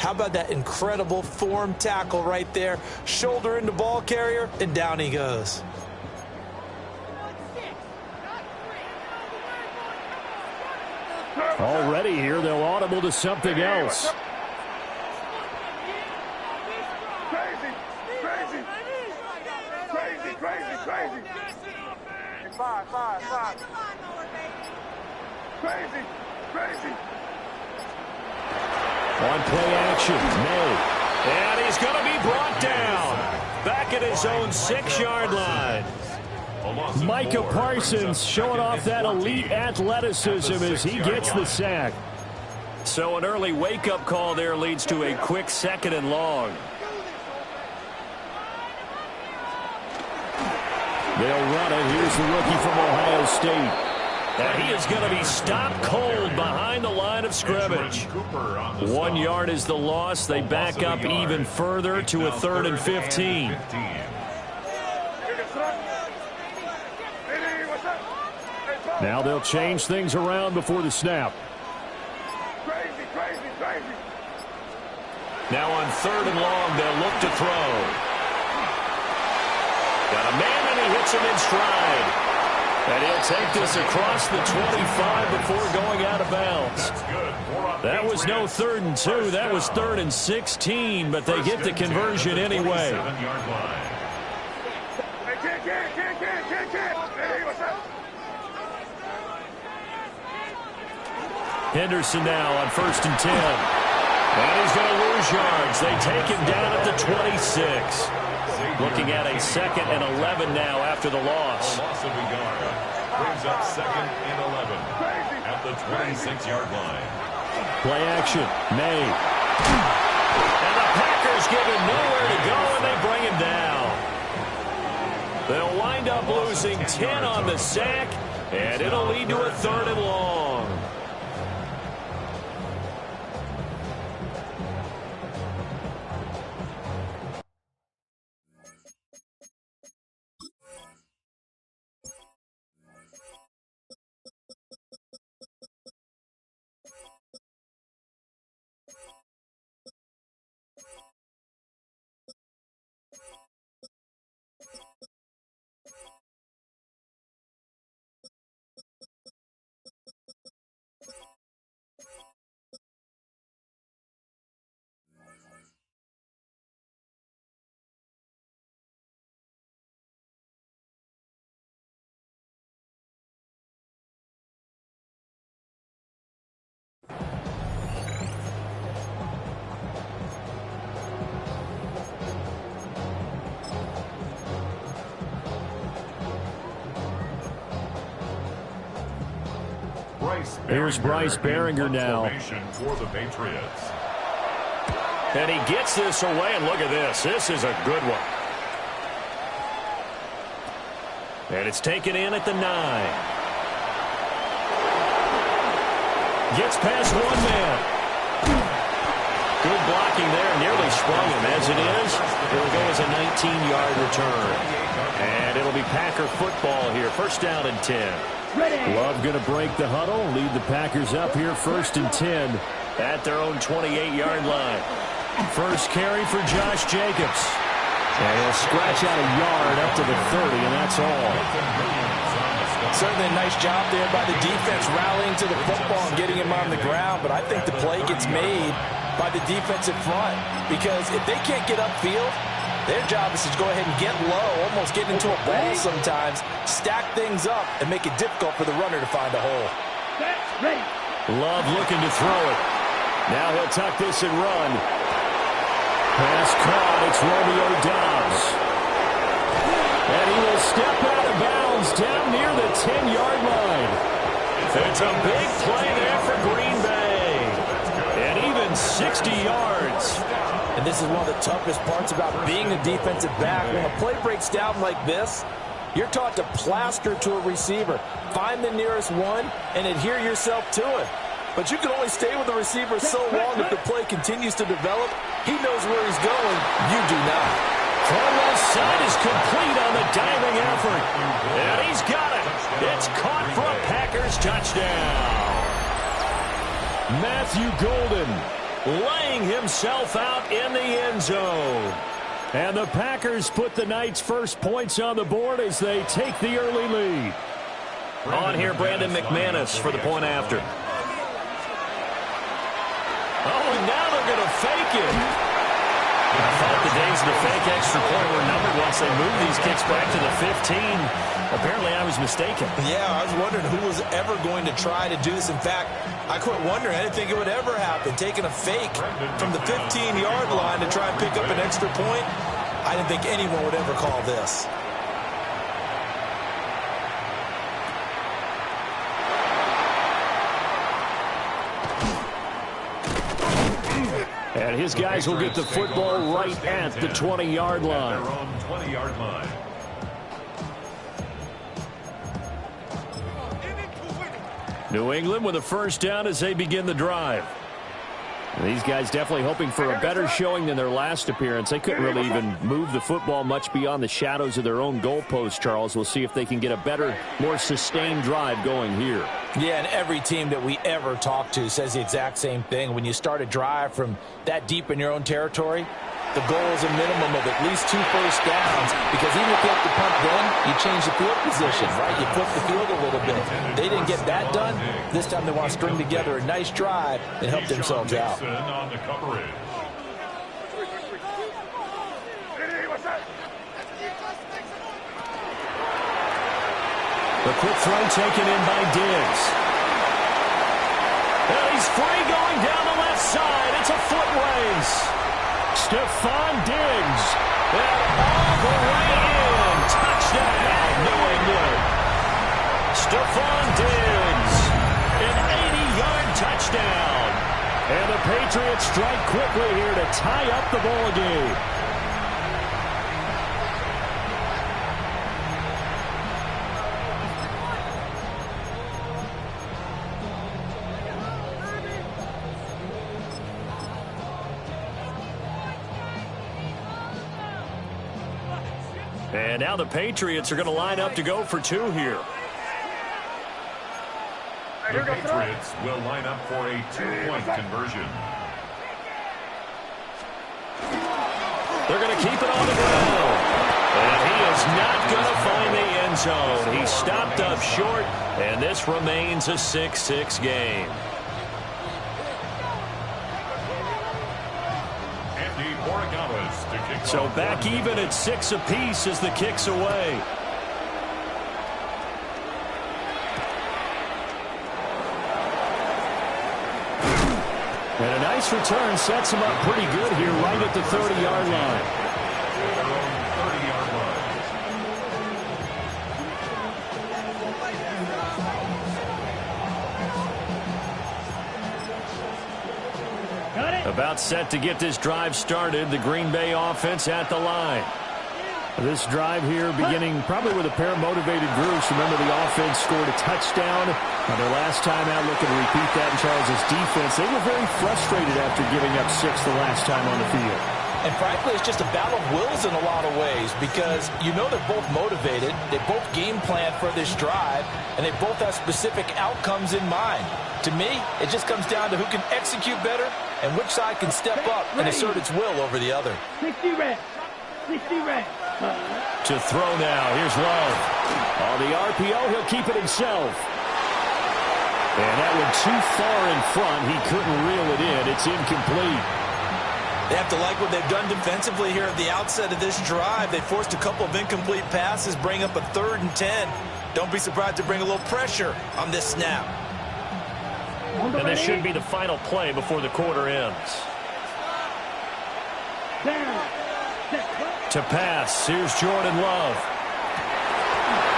How about that incredible form tackle right there? Shoulder into ball carrier, and down he goes. Already here, they'll audible to something else. On play action, May. And he's going to be brought down. Back at his own 6-yard line. Micah Parsons showing off that elite athleticism as he gets the sack. So an early wake-up call there leads to a quick 2nd and long. They'll run it. Here's the rookie from Ohio State. And he is going to be stopped cold behind the line of scrimmage. 1 yard is the loss. They back up even further to a 3rd and 15. Now they'll change things around before the snap. Now on 3rd and long, they'll look to throw. Got a man, and he hits him in stride. And he'll take this across the 25 before going out of bounds. That was no 3rd and 2. That was 3rd and 16, but they get the conversion anyway. Henderson now on 1st and 10. And he's going to lose yards. They take him down at the 26. Looking at a 2nd and 11 now after the loss. Brings up 2nd and 11 at the 26-yard line. Play action, May. And the Packers give him nowhere to go, and they bring him down. They'll wind up losing 10 on the sack, and it'll lead to a 3rd and long. Here's Bryce Baringer now. For the Patriots. And he gets this away, and look at this. This is a good one. And it's taken in at the 9. Gets past one man. Good blocking there. Nearly sprung him. As it is, it'll go as a 19-yard return. And it'll be Packer football here. 1st down and 10. Love going to break the huddle, lead the Packers up here 1st and 10 at their own 28-yard line. First carry for Josh Jacobs. And he'll scratch out a yard up to the 30, and that's all. Certainly a nice job there by the defense rallying to the football and getting him on the ground, but I think the play gets made by the defensive front because if they can't get upfield, their job is to go ahead and get low, almost get into a ball sometimes, stack things up, and make it difficult for the runner to find a hole. Love looking to throw it. Now he'll tuck this and run. Pass caught. It's Romeo Doubs. And he will step out of bounds down near the 10-yard line. It's a big play there for Green Bay. And even 60 yards. And this is one of the toughest parts about being a defensive back. When a play breaks down like this, you're taught to plaster to a receiver. Find the nearest one and adhere yourself to it. But you can only stay with the receiver so long if the play continues to develop. He knows where he's going. You do not. Far left side is complete on the diving effort. And he's got it. It's caught for a Packers touchdown. Matthew Golden laying himself out in the end zone. And the Packers put the Knights' first points on the board as they take the early lead. On here, Brandon McManus for the point after. Oh, and now they're going to fake it. I thought the days of the fake extra point were numbered once they moved these kicks back to the 15. Apparently, I was mistaken. Yeah, I was wondering who was ever going to try to do this. In fact, I quit wondering. I didn't think it would ever happen. Taking a fake from the 15-yard line to try and pick up an extra point, I didn't think anyone would ever call this. And his guys will get the football right at the 20-yard line. Their own 20-yard line. New England with a first down as they begin the drive. And these guys definitely hoping for a better showing than their last appearance. They couldn't really even move the football much beyond the shadows of their own goalpost, Charles. We'll see if they can get a better, more sustained drive going here. Yeah, and every team that we ever talk to says the exact same thing. When you start a drive from that deep in your own territory, the goal is a minimum of at least 2 first downs, because even if you have to punt then, you change the field position, right? You flip the field a little bit. They didn't get that done. This time they want to string together a nice drive and help themselves out. On the coverage. The quick throw taken in by Diggs. And he's free going down the left side. It's a foot race. Stephon Diggs. And all the way in. Touchdown, New England. Stephon Diggs. An 80-yard touchdown. And the Patriots strike quickly here to tie up the ball game. And now the Patriots are going to line up to go for 2 here. The Patriots will line up for a 2-point conversion. They're going to keep it on the ground. And he is not going to find the end zone. He stopped up short, and this remains a 6-6 game. So back even at 6 apiece as the kick's away. And a nice return sets him up pretty good here right at the 30-yard line. About set to get this drive started. The Green Bay offense at the line. This drive here beginning probably with a pair of motivated groups. Remember, the offense scored a touchdown on their last time out. Looking to repeat that in Charles's defense. They were very frustrated after giving up 6 the last time on the field. And frankly, it's just a battle of wills in a lot of ways, because you know they're both motivated. They both game plan for this drive, and they both have specific outcomes in mind. To me, it just comes down to who can execute better and which side can step up and assert its will over the other. 60 reps. 60 reps. To throw now. Here's Love. On the RPO, he'll keep it himself. And that one too far in front. He couldn't reel it in. It's incomplete. They have to like what they've done defensively here at the outset of this drive. They forced a couple of incomplete passes, bring up a 3rd and 10. Don't be surprised to bring a little pressure on this snap. And this should be the final play before the quarter ends. To pass, here's Jordan Love.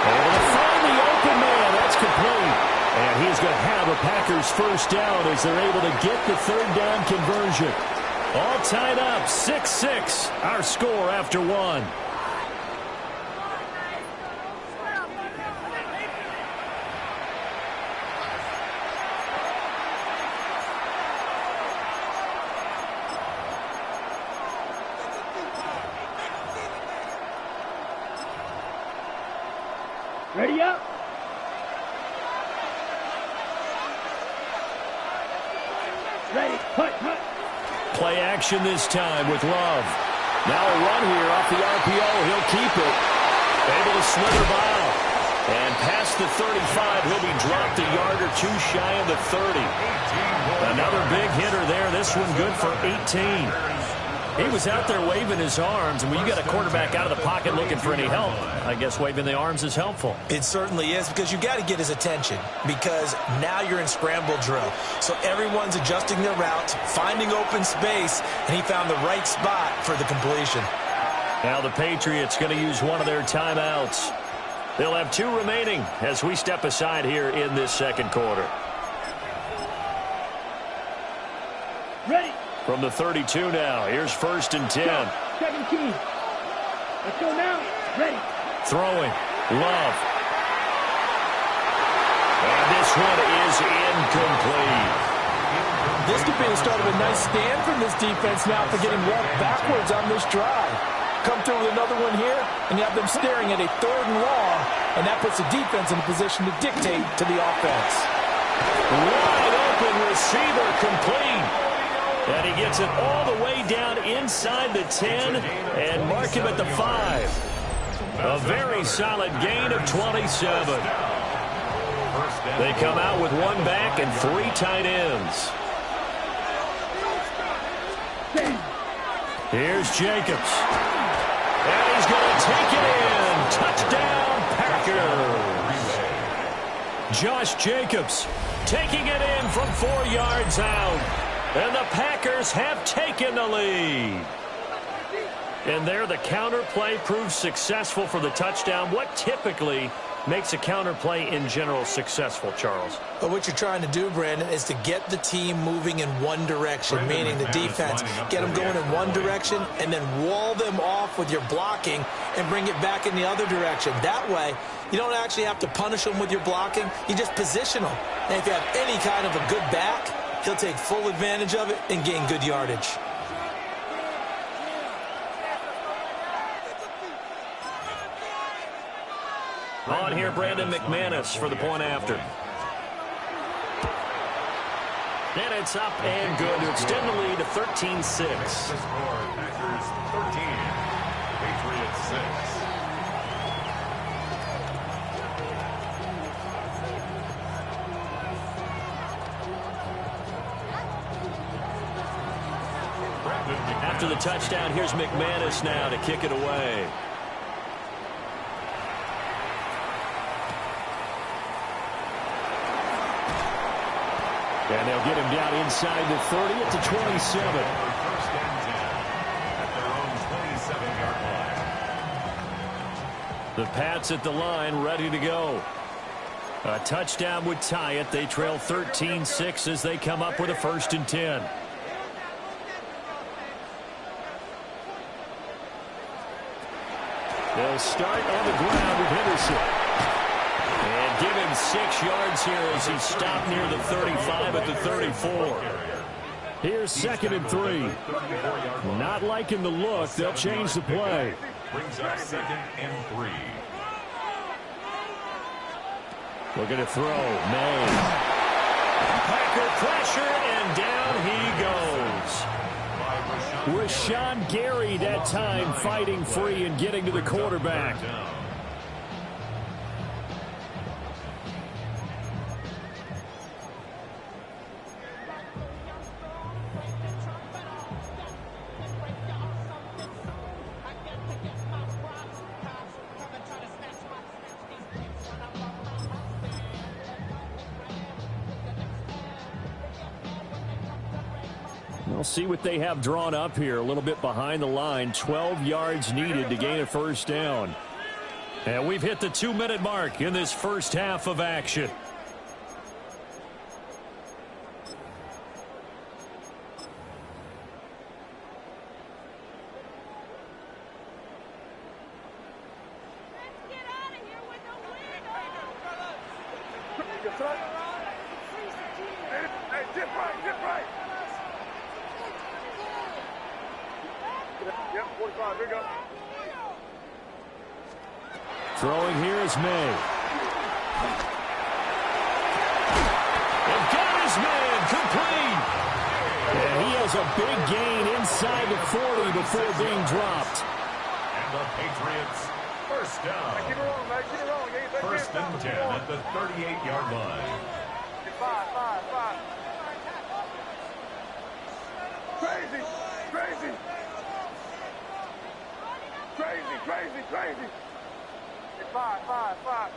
Able to find the open man. That's complete. And he's going to have a Packers first down as they're able to get the 3rd down conversion. All tied up, 6-6, our score after 1. Ready up. Ready. Put. action this time with Love. Now a run here off the RPO. He'll keep it. Able to slither by. And past the 35, he'll be dropped a yard or two shy of the 30. Another big hitter there. This one good for 18. He was out there waving his arms, and when you got a quarterback out of the pocket looking for any help, I guess waving the arms is helpful. It certainly is, because you got to get his attention, because now you're in scramble drill. So everyone's adjusting their routes, finding open space, and he found the right spot for the completion. Now the Patriots going to use one of their timeouts. They'll have 2 remaining as we step aside here in this second quarter. Ready. From the 32 now, here's 1st and 10. 17. Let's go now. Ready. Throwing. Love. And this one is incomplete. This could be the start of a nice stand from this defense now for getting walked backwards on this drive. Come through with another one here, and you have them staring at a 3rd and long, and that puts the defense in a position to dictate to the offense. Wide open receiver complete. And he gets it all the way down inside the 10 and mark him at the 5. A very solid gain of 27. They come out with 1 back and 3 tight ends. Here's Jacobs. And he's going to take it in. Touchdown, Packers. Josh Jacobs taking it in from 4 yards out. And the Packers have taken the lead. And there the counter play proves successful for the touchdown. What typically makes a counter play in general successful, Charles? But what you're trying to do, Brandon, is to get the team moving in one direction, meaning the defense. Get them going in one direction and then wall them off with your blocking and bring it back in the other direction. That way, you don't actually have to punish them with your blocking. You just position them. And if you have any kind of a good back, he'll take full advantage of it and gain good yardage. On here, Brandon McManus for the point after. And it's up and good to extend the lead to 13-6. Packers 13, Patriots 6. After the touchdown, here's McManus now to kick it away. And they'll get him down inside the 30 at the 27. First and 10 at their own 27-yard line. The Pats at the line, ready to go. A touchdown would tie it. They trail 13-6 as they come up with a 1st and 10. They'll start on the ground with Henderson. And give him 6 yards here as he stopped near the 35 at the 34. Here's 2nd and 3. Not liking the look. They'll change the play. Brings up 2nd and 3. Looking to throw. May. Packer pressure, and down he goes. Rashawn Gary that time fighting free and getting to the quarterback. We'll see what they have drawn up here. A little bit behind the line. 12 yards needed to gain a 1st down. And we've hit the 2-minute mark in this first half of action. Throwing here is May. And got his man complete. And he has a big gain inside the 40 before being dropped. And the Patriots, first down. First and 10 at the 38-yard line. Crazy. Five.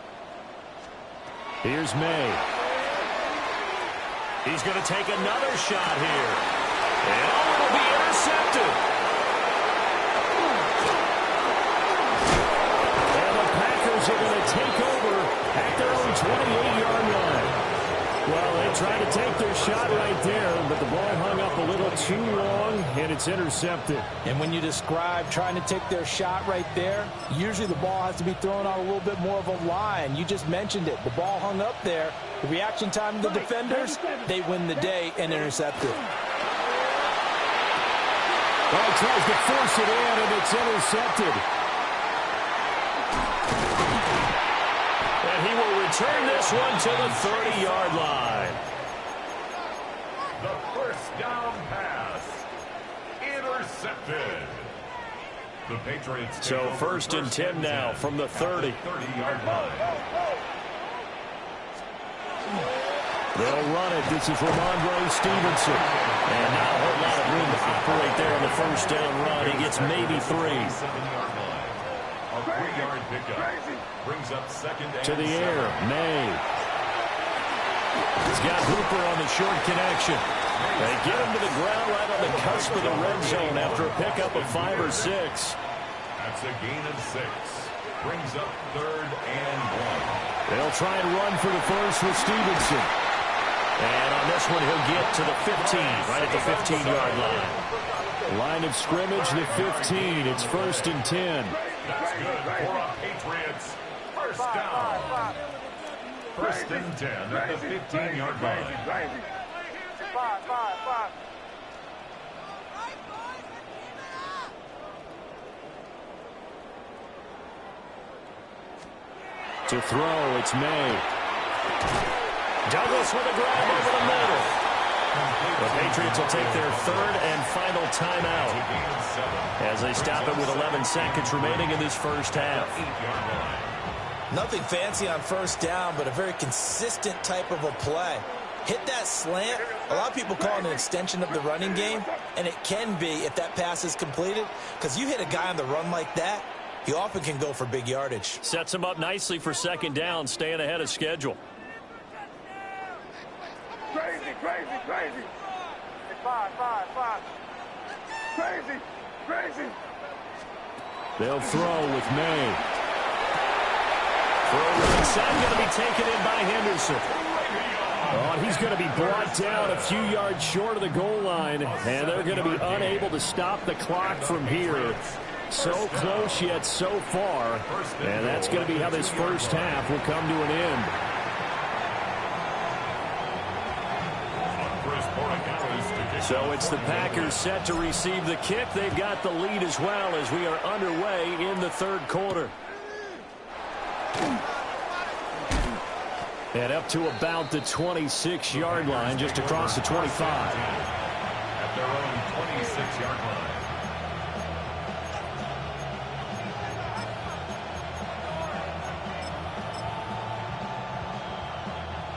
Here's May. He's going to take another shot here. And it'll be intercepted. And the Packers are going to take over at their own 28-yard line. Well, they tried to take their shot right there, but the ball hung up a little too long, and it's intercepted. And when you describe trying to take their shot right there, usually the ball has to be thrown on a little bit more of a line. You just mentioned it. The ball hung up there. The reaction time of the defenders, they win the day and intercept it. Well, he tries to force it in, and it's intercepted. And he will return this one to the 30-yard line. The first down pass, intercepted. The Patriots take So over first and 10 now from the 30. 30-yard line. They'll run it. This is Ramondre Stevenson. And not a whole lot of room to operate there on the first down run. He gets maybe 3. 7-yard line. A 3-yard pickup. Brings up second and To the 7. air, May. He's got Hooper on the short connection. They get him to the ground right on the cusp of the red zone after a pickup of 5 or 6. That's a gain of 6. Brings up third and 1. They'll try and run for the first with Stevenson. And on this one, he'll get to the 15, right at the 15-yard line. Line of scrimmage, the 15. It's first and 10. That's good for our Patriots. First down. First and 10 at the 15-yard line. Five. To throw, it's May. Douglas with a grab over the middle. The Patriots will take their third and final timeout as they stop it with 11 seconds remaining in this first half. Nothing fancy on first down, but a very consistent type of a play. Hit that slant. A lot of people call it an extension of the running game, and it can be if that pass is completed, because you hit a guy on the run like that, he often can go for big yardage. Sets him up nicely for second down, staying ahead of schedule. Crazy. Five. Crazy. They'll throw with May. Throw right side going to be taken in by Henderson. Oh, and he's going to be brought down a few yards short of the goal line, and they're going to be unable to stop the clock from here. So close yet so far, and that's going to be how this first half will come to an end. So it's the Packers set to receive the kick. They've got the lead as well as we are underway in the third quarter. And up to about the 26-yard line, just across the 25. At their own 26-yard line.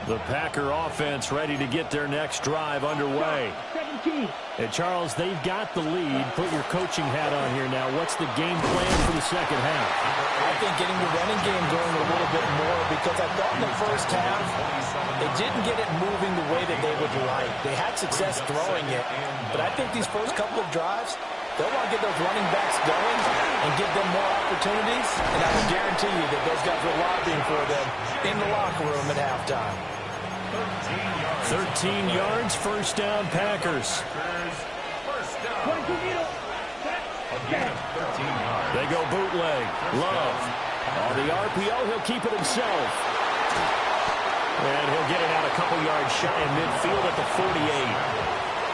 The Packer offense ready to get their next drive underway. 17. And Charles, they've got the lead. Put your coaching hat on here now. What's the game plan for the second half? I think getting the running game going a little bit more, because I thought in the first half they didn't get it moving the way that they would like. They had success throwing it, but I think these first couple of drives, they'll want to get those running backs going and give them more opportunities, and I will guarantee you that those guys were lobbying for them in the locker room at halftime. 13 yards, first down, Packers. First down. They go bootleg. Love. On the RPO, he'll keep it himself. And he'll get it out a couple yards shy of midfield at the 48.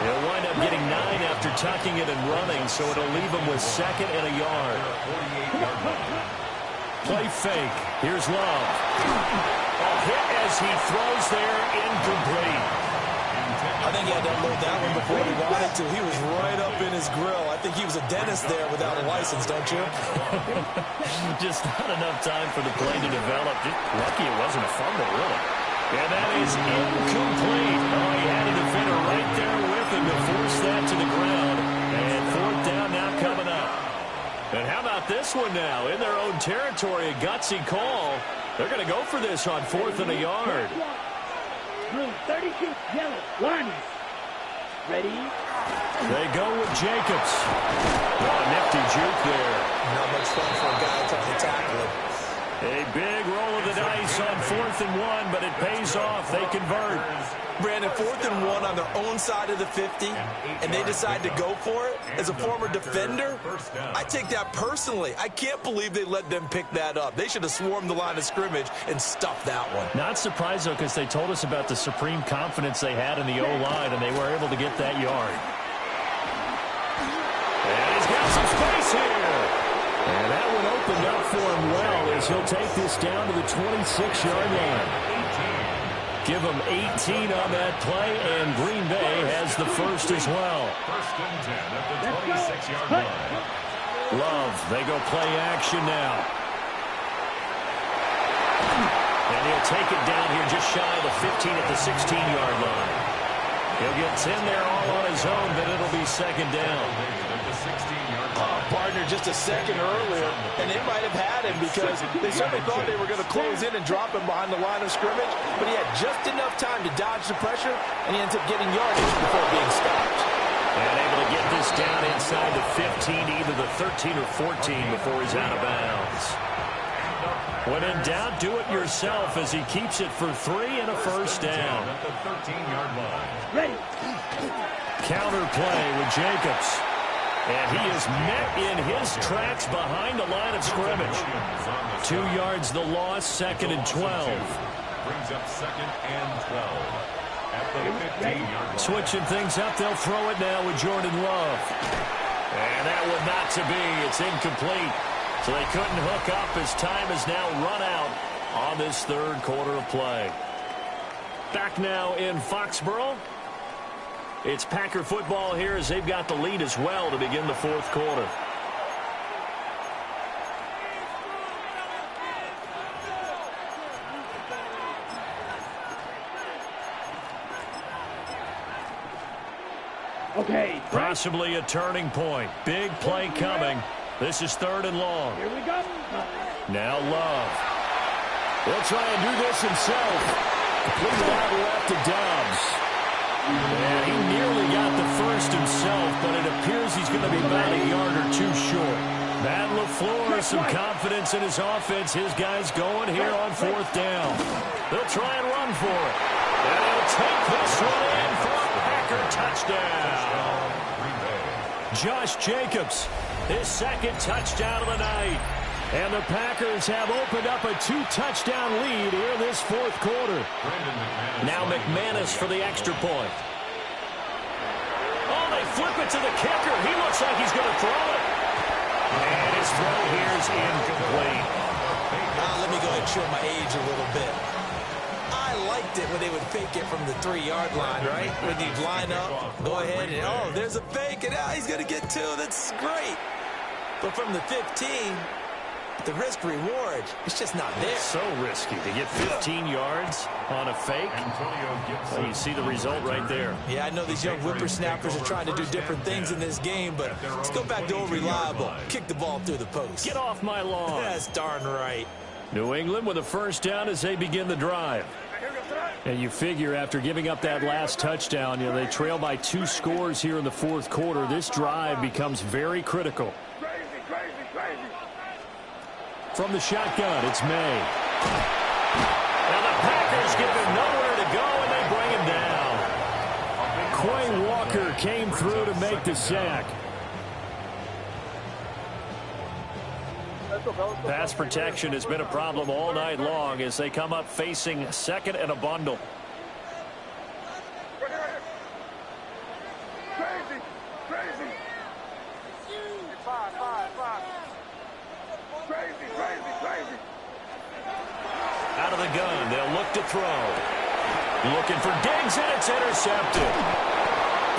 He'll wind up getting 9 after tucking it and running, so it'll leave him with second and a yard. Play fake. Here's Love. A hit as he throws there, incomplete. A think he had to unload that one before he wanted to. He was right up in his grill. I think he was a dentist there without a license, don't you? Just not enough time for the play to develop. Just lucky it wasn't a fumble, really. And that is incomplete. Oh, he had a defender right there with him to force that to the ground. And fourth down now coming up. And how about this one now? In their own territory, a gutsy call. They're going to go for this on 4th and a yard. Blue 32, yellow, line. Ready? They go with Jacobs. Oh, nifty juke there. Not much fun for a guy trying to tackle him. A big roll of the dice on 4th and 1, but it pays off. They convert. Brandon, 4th and 1 on their own side of the 50, and they decide to go for it. As a former defender, I take that personally. I can't believe they let them pick that up. They should have swarmed the line of scrimmage and stuffed that one. Not surprised, though, because they told us about the supreme confidence they had in the O-line, and they were able to get that yard. And he's got some space here. And that one opened up for him well as he'll take this down to the 26-yard line. Give him 18 on that play, and Green Bay has the first as well. 1st and 10 at the 26-yard line. Love, they go play action now. And he'll take it down here just shy of the 15 at the 16-yard line. He'll get 10 there all on his own, but it'll be second down. Partner just a second earlier, and they might have had him because they certainly thought they were going to close in and drop him behind the line of scrimmage, but he had just enough time to dodge the pressure, and he ends up getting yardage before being stopped. And able to get this down inside the 15, either the 13 or 14 before he's out of bounds. When in doubt, do it yourself as he keeps it for 3 and a first down. At the 13-yard line. Ready? Counter play with Jacobs. And he is met in his tracks behind the line of scrimmage. 2 yards the loss, 2nd and 12. Brings up 2nd and 12. At the 15-yard line. Switching things up, they'll throw it now with Jordan Love. And that one not to be. It's incomplete. So they couldn't hook up as time has now run out on this 3rd quarter of play. Back now in Foxborough. It's Packer football here as they've got the lead as well to begin the 4th quarter. Okay. Possibly a turning point. Big play coming. This is 3rd and long. Here we go. Now Love. He'll try and do this himself. Completed out left to Dobbs. And he nearly got the first himself, but it appears he's going to be about a yard or 2 short. Matt LaFleur, some confidence in his offense. His guys going here on 4th down. They'll try and run for it. And he'll take this one in for a Packer touchdown. Josh Jacobs, his 2nd touchdown of the night. And the Packers have opened up a 2-touchdown lead here this 4th quarter. Now McManus for the extra point. Oh, they flip it to the kicker. He looks like he's going to throw it. And his throw here is incomplete. Let me go ahead and show my age a little bit. I liked it when they would fake it from the 3-yard line, right? When you'd line up, go ahead and, oh, there's a fake, and he's going to get 2. That's great. But from the 15... the risk-reward, it's just not there. It's so risky to get 15 yards on a fake. Well, you see the result right there. Yeah, I know these young whippersnappers are trying to do different things in this game, but let's go back to old reliable. Kick the ball through the post. Get off my lawn. That's darn right. New England with a first down as they begin the drive. And you figure after giving up that last touchdown, they trail by 2 scores here in the 4th quarter. This drive becomes very critical. From the shotgun, it's May. And the Packers give him nowhere to go, and they bring him down. Quay Walker came through to make the sack. Pass protection has been a problem all night long as they come up facing 2nd and a bundle. Out of the gun, they'll look to throw. Looking for Diggs, and it's intercepted.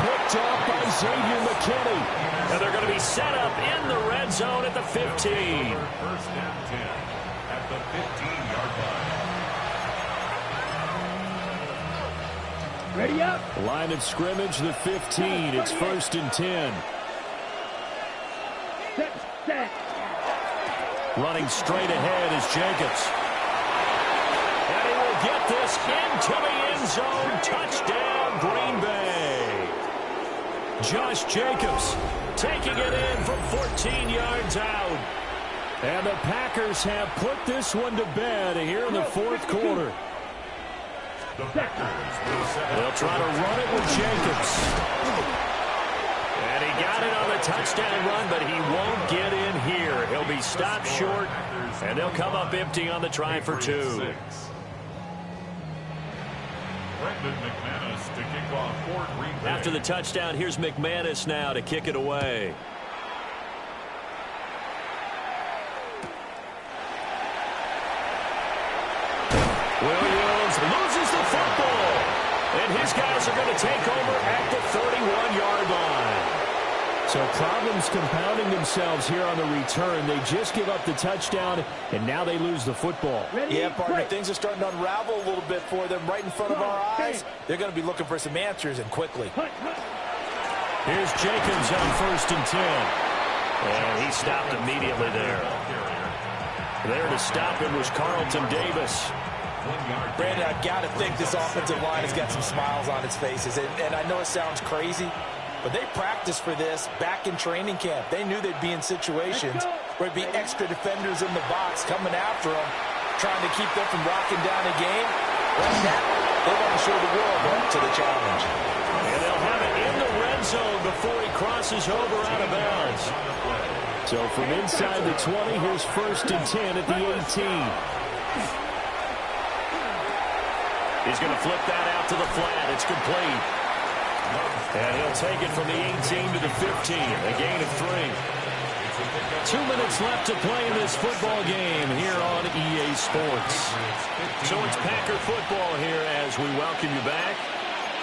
Picked up by Xavier McKinney. And they're going to be set up in the red zone at the 15. First and 10 at the 15-yard line. Ready up. Line of scrimmage, the 15. It's 1st and 10. Set. Running straight ahead is Jacobs. And he will get this into the end zone. Touchdown, Green Bay. Josh Jacobs taking it in from 14 yards out. And the Packers have put this one to bed here in the 4th quarter. The Packers will set up. They'll try to run it with Jacobs. And he got it on the touchdown run, but he won't get in here. He'll be stopped short, and they'll come up empty on the try for 2. Brendan McManus to kick off for Green Bay. After the touchdown, here's McManus now to kick it away. Williams loses the football. And his guys are going to take over at the 31-yard line. So problems compounding themselves here on the return. They just give up the touchdown, and now they lose the football. Yeah, partner, things are starting to unravel a little bit for them right in front of our eyes. They're going to be looking for some answers, and quickly. Here's Jacobs on 1st and 10. And he stopped immediately there. There to stop him was Carlton Davis. Brandon, I've got to think this offensive line has got some smiles on its faces. And I know it sounds crazy, but they practiced for this back in training camp. They knew they'd be in situations where there'd be extra defenders in the box coming after them, trying to keep them from locking down a game. Right now, they want to show the world up to the challenge. And they'll have it in the red zone before he crosses over out of bounds. So from inside the 20, here's 1st and 10 at the 18. He's going to flip that out to the flat. It's complete. And he'll take it from the 18 to the 15. A gain of 3. 2 minutes left to play in this football game here on EA Sports. So it's Packer football here as we welcome you back.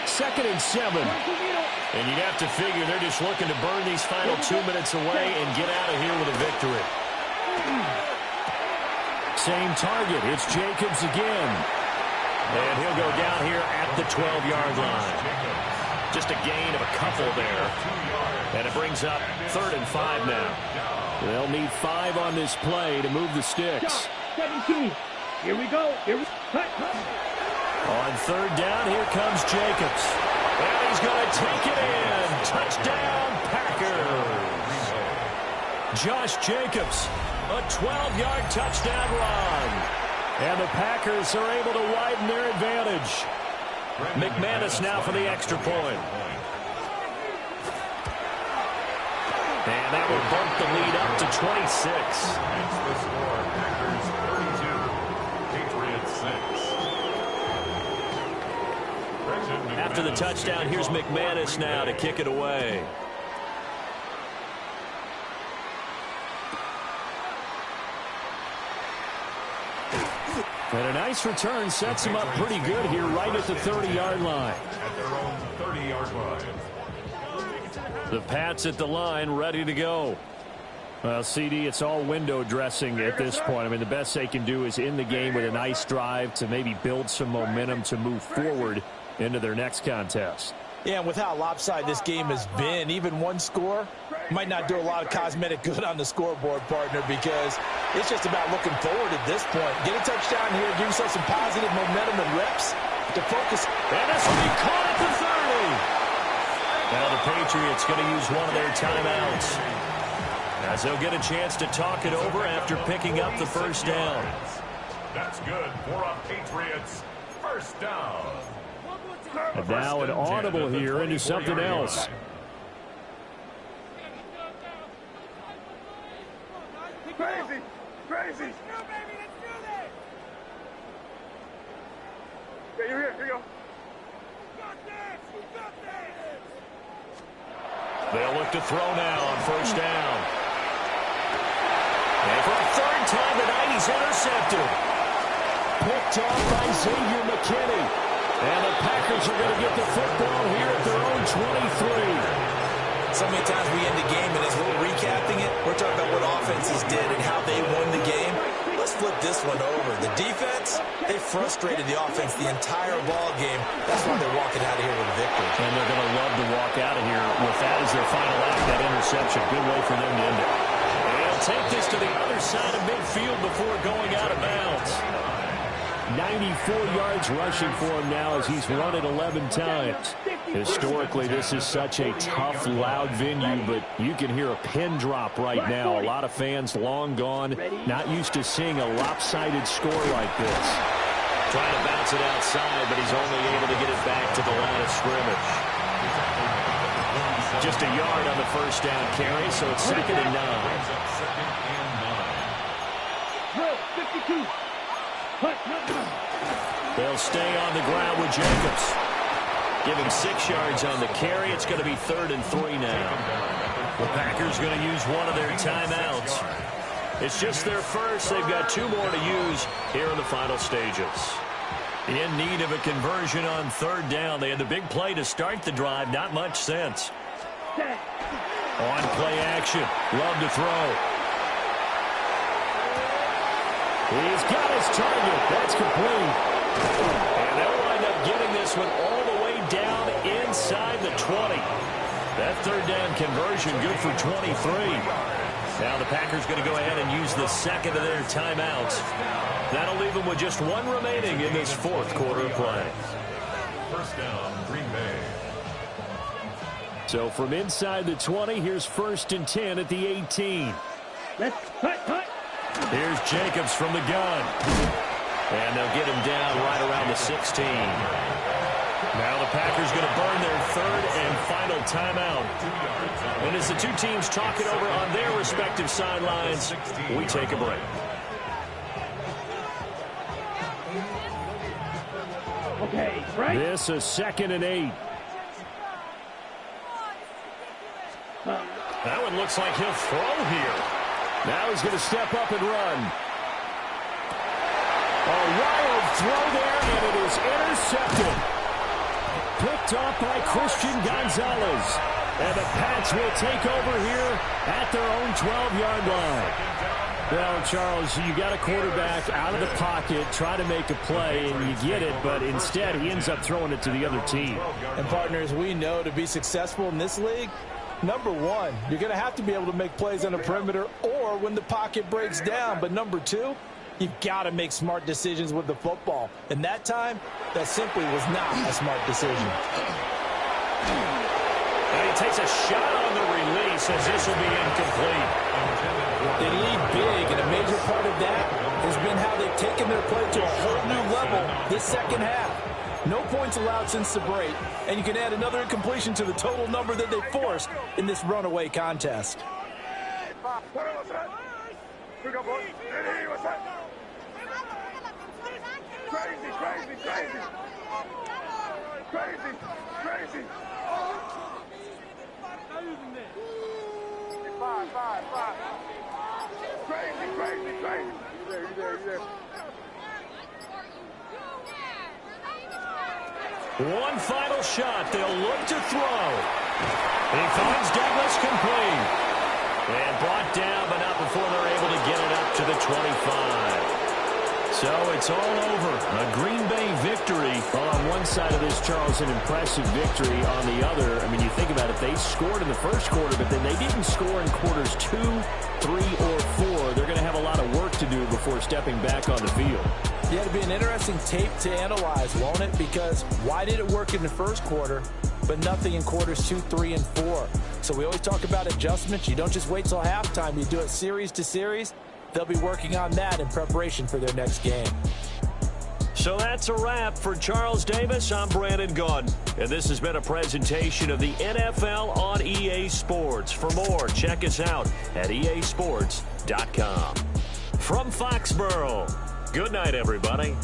2nd and 7. And you'd have to figure they're just looking to burn these final 2 minutes away and get out of here with a victory. Same target. It's Jacobs again. And he'll go down here at the 12-yard line. Just a gain of a couple there. And it brings up 3rd and 5 now. They'll need 5 on this play to move the sticks. 17. Here we go. On 3rd down, here comes Jacobs. And he's going to take it in. Touchdown, Packers. Josh Jacobs, a 12-yard touchdown run. And the Packers are able to widen their advantage. McManus now for the extra point. And that will bump the lead up to 26. It's the score. Packers 32, Patriots 6. After the touchdown, here's McManus now to kick it away. And a nice return sets him up pretty good here right at the 30-yard line. At their own 30-yard line. The Pats at the line, ready to go. Well, CD, it's all window dressing at this point. I mean, the best they can do is in the game with a nice drive to maybe build some momentum to move forward into their next contest. Yeah, and with how lopsided this game has been, even one score might not do a lot of cosmetic good on the scoreboard, partner, because it's just about looking forward at this point. Get a touchdown here, give yourself some positive momentum and reps to focus. And this will be caught at the 30. Now the Patriots going to use one of their timeouts, as they'll get a chance to talk it over after picking up the first down. That's good for a Patriots first down. And now an audible here into something else. Crazy. Yeah, you're here. Here you go. They'll look to throw now on first down. And for a 3rd time tonight, he's intercepted. Picked off by Xavier McKinney. And the Packers are going to get the football here at their own 23. So many times we end the game, and as we're recapping it, we're talking about what offenses did and how they won the game. Let's flip this one over. The defense, they frustrated the offense the entire ball game. That's why they're walking out of here with a victory. And they're going to love to walk out of here with that as their final act, that interception. Good way for them to end it. And they'll take this to the other side of midfield before going out of bounds. 94 yards rushing for him now as he's run it 11 times. Historically, this is such a tough, loud venue, but you can hear a pin drop right now. A lot of fans long gone, not used to seeing a lopsided score like this. Trying to bounce it outside, but he's only able to get it back to the line of scrimmage. Just a yard on the first down carry, so it's 2nd and 9. 52. They'll stay on the ground with Jacobs. Give him 6 yards on the carry. It's going to be 3rd and 3 now. The Packers going to use one of their timeouts. It's just their first. They've got 2 more to use here in the final stages. In need of a conversion on 3rd down. They had the big play to start the drive. Not much sense. On play action. Love to throw. He's got his target. That's complete. And they'll wind up getting this one all the way down inside the 20. That 3rd down conversion good for 23. Now the Packers going to go ahead and use the 2nd of their timeouts. That'll leave them with just 1 remaining in this 4th quarter of play. First down, Green Bay. So from inside the 20, here's 1st and 10 at the 18. Let's cut. Here's Jacobs from the gun. And they'll get him down right around the 16. Now the Packers going to burn their 3rd and final timeout. And as the 2 teams talk it over on their respective sidelines, we take a break. Okay, right. This is 2nd and 8. That one looks like he'll throw here. Now he's going to step up and run. A wild throw there, and it is intercepted. Picked off by Christian Gonzalez. And the Pats will take over here at their own 12-yard line. Well, Charles, you got a quarterback out of the pocket, try to make a play, and you get it, but instead he ends up throwing it to the other team. And partners, we know to be successful in this league, number 1, you're going to have to be able to make plays on the perimeter or when the pocket breaks down. But number 2, you've got to make smart decisions with the football. And that time, that simply was not a smart decision. And he takes a shot on the release as this will be incomplete. They lead big, and a major part of that has been how they've taken their play to a whole new level this second half. No points allowed since the break, and you can add another incompletion to the total number that they forced in this runaway contest. One final shot. They'll look to throw. He finds Douglas complete. And brought down, but not before they're able to get it up to the 25. So it's all over. A Green Bay victory. Well, on one side of this, Charles, an impressive victory. On the other, I mean, you think about it, they scored in the first quarter, but then they didn't score in quarters 2, 3, or 4. They're going to have a lot of work to do before stepping back on the field. Yeah, it'll be an interesting tape to analyze, won't it? Because why did it work in the first quarter, but nothing in quarters 2, 3, and 4? So we always talk about adjustments. You don't just wait till halftime. You do it series to series. They'll be working on that in preparation for their next game. So that's a wrap for Charles Davis. I'm Brandon Gaudin, and this has been a presentation of the NFL on EA Sports. For more, check us out at easports.com. From Foxborough, good night, everybody.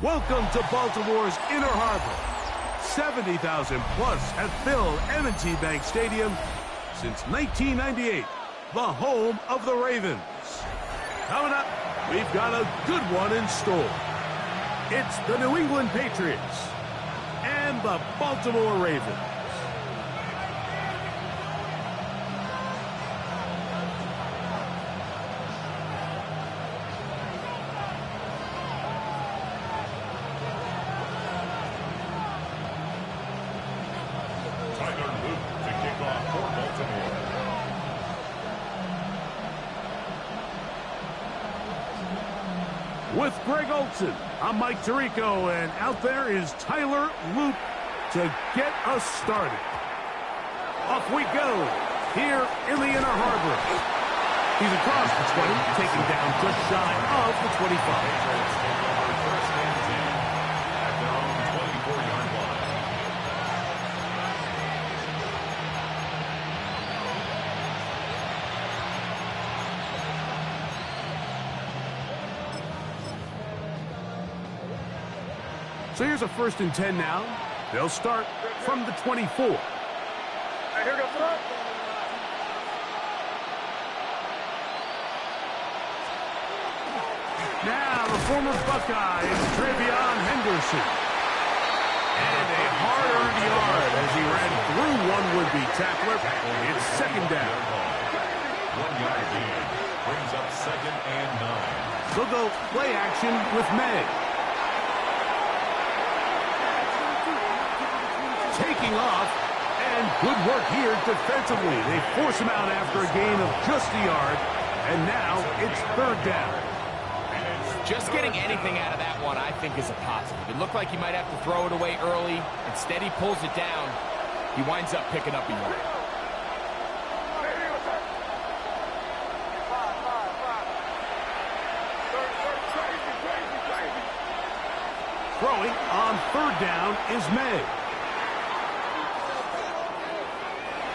Welcome to Baltimore's Inner Harbor. 70,000 plus have filled M&T Bank Stadium since 1998, the home of the Ravens. Coming up, we've got a good one in store. It's the New England Patriots and the Baltimore Ravens. With Greg Olson, I'm Mike Tirico, and out there is Tyler Loop to get us started. Off we go, here in the Inner Harbor. He's across the 20, taken down just shy of the 25. First and 10 at their own 24-yard line. So here's a 1st and 10 now. They'll start from the 24. Here goes front. Now the former Buckeye is Travion Henderson. And a hard-earned yard as he ran through one would-be tackler. It's 2nd down. 1 yard gain brings up 2nd and 9. They'll go play action with May. Taking off, and good work here defensively. They force him out after a gain of just a yard, and now it's 3rd down. Just getting anything out of that one, I think, is a positive. It looked like he might have to throw it away early. Instead, he pulls it down. He winds up picking up a yard. Throwing on 3rd down is May.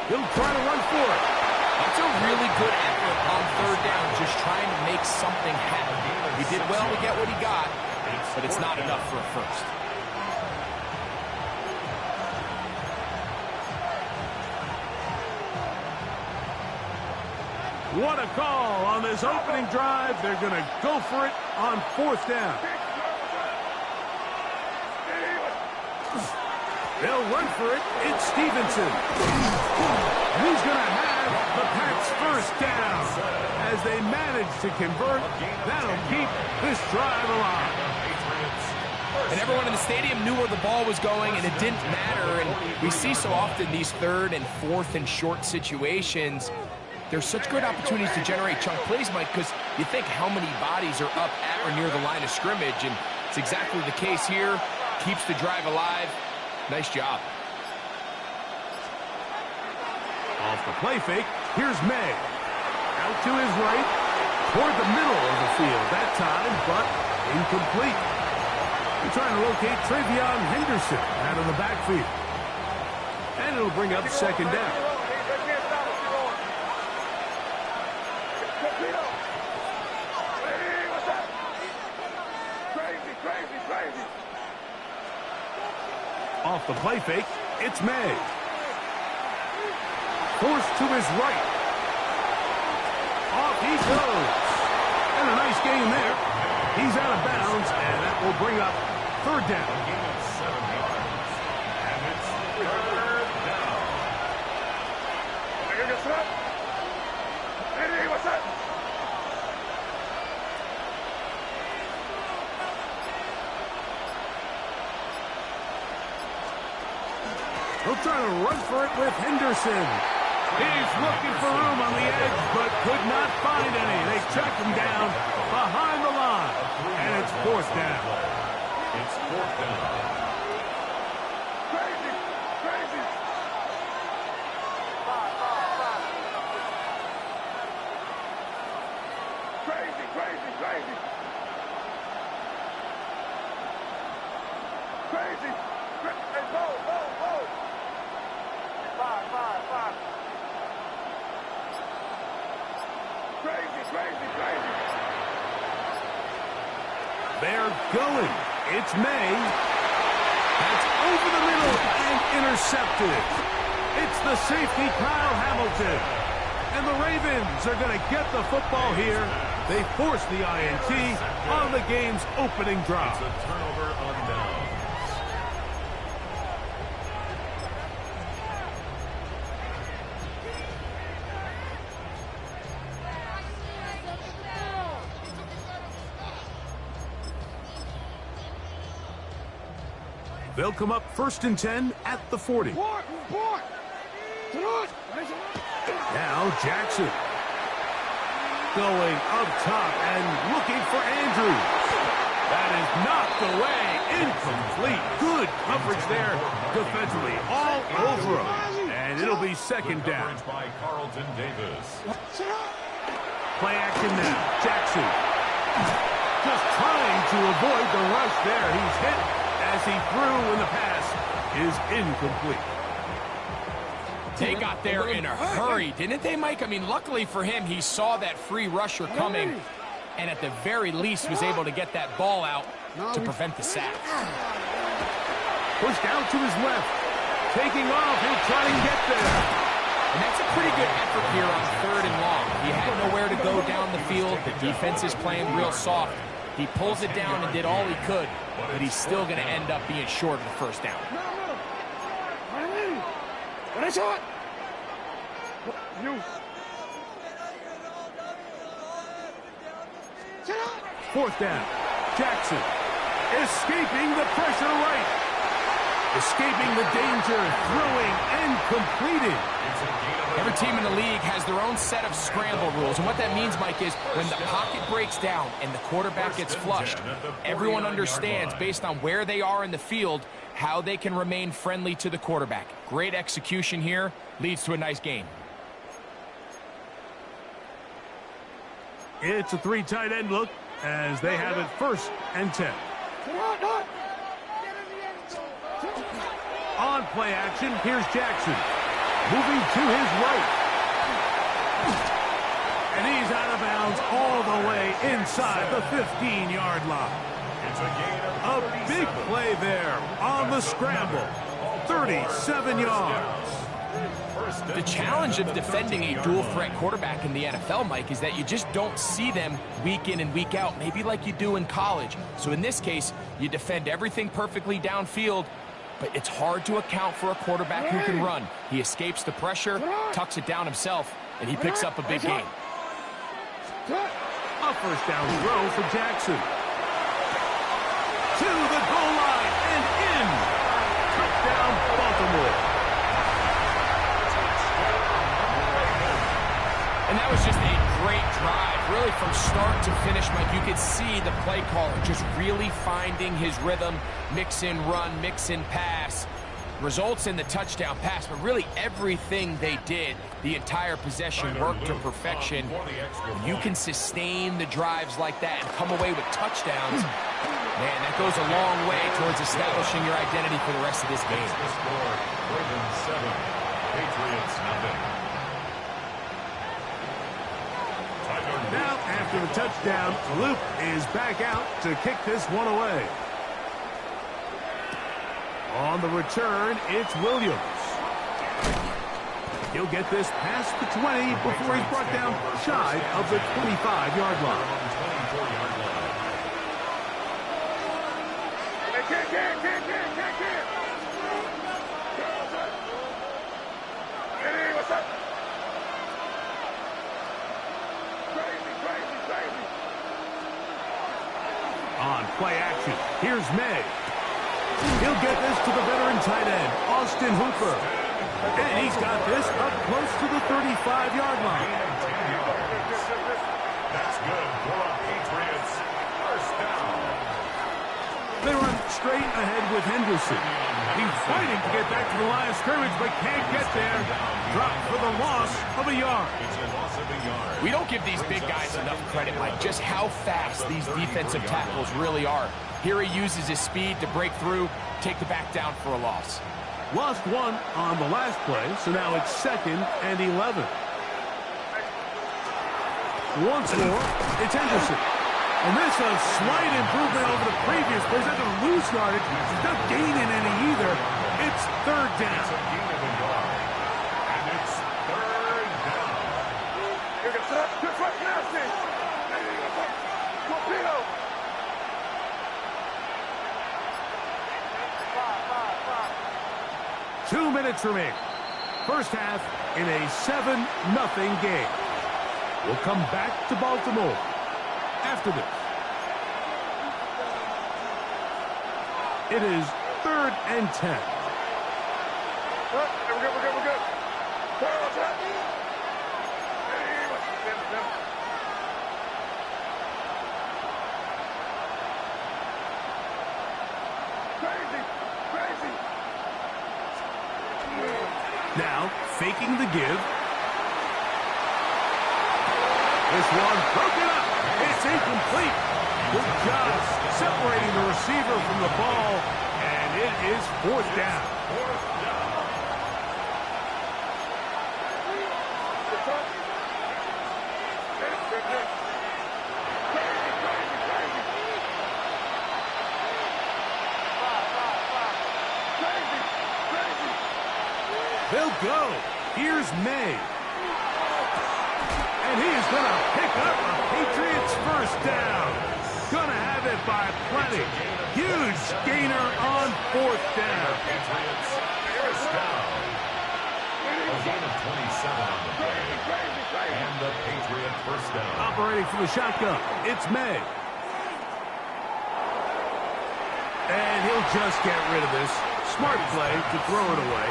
He'll try to run for it. That's a really good effort on 3rd down, just trying to make something happen. He did well to get what he got, but it's not enough for a first. What a call on this opening drive. They're going to go for it on 4th down. They'll run for it. It's Stevenson. Who's going to have the Pats' 1st down? As they manage to convert, that'll keep this drive alive. And everyone in the stadium knew where the ball was going, and it didn't matter. And we see so often these 3rd and 4th and short situations, there's such good opportunities to generate chunk plays, Mike, because you think how many bodies are up at or near the line of scrimmage, and it's exactly the case here. Keeps the drive alive. Nice job. Off the play fake, here's May. Out to his right, toward the middle of the field that time, but incomplete. They're trying to locate Travion Henderson out of the backfield. And it'll bring up 2nd down. Off the play fake, it's May. Forced to his right. Off he goes. And a nice gain there. He's out of bounds, and that will bring up third down. A gain of 7 yards. And it's third down. What's up? He'll try to run for it with Henderson. He's looking for room on the edge, but could not find any. They track him down behind the line, and it's fourth down. It's fourth down. Crazy! Crazy! Crazy, crazy, crazy! Crazy! Hey, go! Five. Crazy, crazy, crazy! They're going. It's May. That's over the middle and intercepted. It's the safety, Kyle Hamilton. And the Ravens are going to get the football here. They force the INT on the game's opening drive. It's a turnover on downs. They'll come up 1st and 10 at the 40. Now Jackson. Going up top and looking for Andrews. That is knocked away. Incomplete. Good coverage there defensively. All over him. And it'll be second down. Coverage by Carlton Davis. Play action now. Jackson. Just trying to avoid the rush there. He's hit as he threw, and the pass is incomplete. They got there in a hurry, didn't they, Mike? I mean, luckily for him, he saw that free rusher coming, and at the very least was able to get that ball out to prevent the sack. Pushed out to his left. Taking off, he'll try and get there. And that's a pretty good effort here on 3rd and long. He had nowhere to go down the field. The defense is playing real soft. He pulls it down and did all he could, but he's still going to end up being short of the first down. Fourth down. Jackson escaping the pressure right. Escaping the danger, throwing and completing. Every team in the league has their own set of scramble rules, and what that means, Mike, is when the pocket breaks down and the quarterback gets flushed, everyone understands, based on where they are in the field, how they can remain friendly to the quarterback. Great execution here, leads to a nice game. It's a 3 tight end look as they have it 1st and 10. On play action, here's Jackson. Moving to his right. And he's out of bounds all the way inside the 15-yard line. It's a gain of A big play there on the scramble. 37 yards. The challenge of defending a dual-threat quarterback in the NFL, Mike, is that you just don't see them week in and week out, maybe like you do in college. So in this case, you defend everything perfectly downfield, but it's hard to account for a quarterback who can run. He escapes the pressure, tucks it down himself, and he picks up a big gain. A first down throw for Jackson. To the goal line and in. Touchdown, Baltimore. And that was just a great drive, really from start to finish, Mike. You could see the play caller just really finding his rhythm, mix in run, mix in pass. Results in the touchdown pass, but really everything they did, the entire possession worked to perfection. When you can sustain the drives like that and come away with touchdowns, man, that goes a long way towards establishing your identity for the rest of this game. The score, Ravens 7, Patriots nothing. Now, after the touchdown, Luke is back out to kick this one away. On the return, it's Williams. He'll get this past the 20 before he's brought down shy of the 25-yard line. On play action, here's May. He'll get this to the veteran tight end, Austin Hooper. And he's got this up close to the 35-yard line. That's good for a Patriots first down. They run straight ahead with Henderson. He's fighting to get back to the line of scrimmage, but can't get there. Dropped for the loss of a yard. It's a loss of a yard. We don't give these big guys enough credit, Mike, just how fast these defensive tackles really are. Here he uses his speed to break through, take the back down for a loss. Lost one on the last play, so now it's 2nd and 11. Once more, it's Henderson. And this a slight improvement over the previous play. He's not going to lose yardage. He's not gaining any either. It's 3rd down. It's a gain of a yard. And it's 3rd down. Torpedo! 2 minutes remaining. First half in a 7-0 game. We'll come back to Baltimore after this. It is 3rd and 10. We're good. Crazy. Now, faking the give. This one broken up. It's incomplete. Good job separating the receiver from the ball, and it is 4th down. They'll go. Here's May. And he's going to pick up a Patriots first down. Going to have it by plenty. Huge gainer on 4th down. Patriots first down. A gain of 27 on the play. And the Patriot first down. Operating from the shotgun, it's May. And he'll just get rid of this. Smart play to throw it away,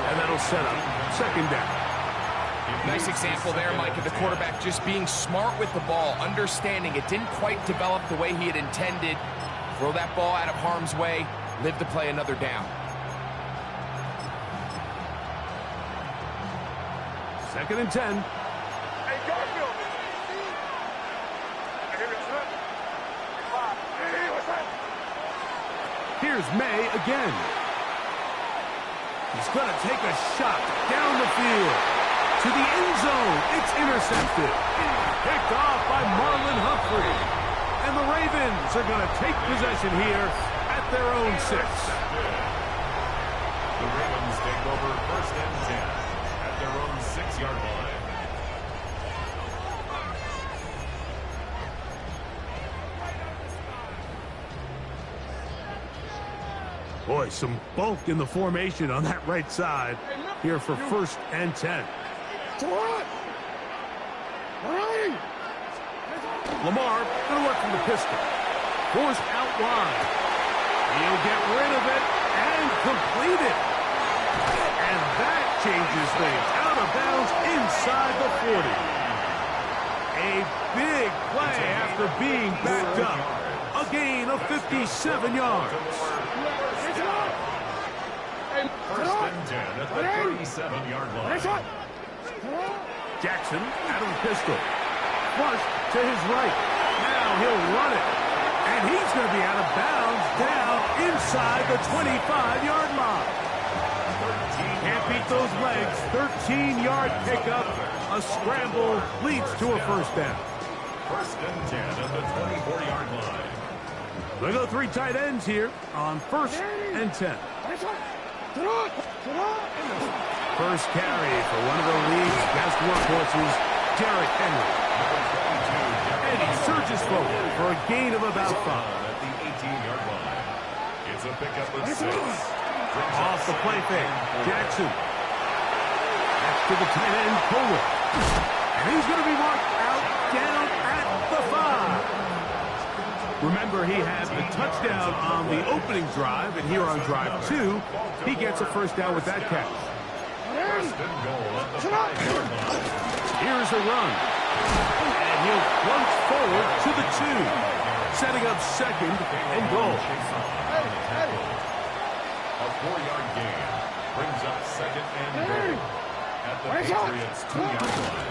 and that'll set up 2nd down. Nice example there, Mike, of the quarterback just being smart with the ball, understanding it didn't quite develop the way he had intended. Throw that ball out of harm's way, live to play another down. 2nd and 10. Hey, Garfield! Here's May again. He's going to take a shot down the field. To the end zone. It's intercepted. Picked off by Marlon Humphrey. And the Ravens are going to take possession here at their own 6. The Ravens take over 1st and 10 at their own 6-yard line. Boy, some bulk in the formation on that right side here for 1st and 10. Lamar going to work from the pistol. Forced out wide. He'll get rid of it and complete it. And that changes things. Out of bounds inside the 40. A big play after being backed up. A gain of 57 yards. First and 10 at the 37-yard line. Jackson out of the pistol. Flush to his right. Now he'll run it. And he's going to be out of bounds down inside the 25-yard line. Can't beat those legs. 13-yard pickup. A scramble leads to a first down. First and 10 at the 24-yard line. They go 3 tight ends here on 1st and 10. First carry for one of the league's best workhorses, Derrick Henry. And he surges forward for a gain of about 5. At the 18-yard line. It's a pickup of 6. Off the play fake, Jackson. Back to the tight end, Kohler. And he's going to be marked out down at the 5. Remember, he had the touchdown on the opening drive, and here on drive 2, he gets a first down with that catch. First and goal at the 5-yard line. Here's a run. And he'll plunge forward to the 2, setting up second and goal. A 4-yard gain brings up second and goal at the Patriots' 2-yard line.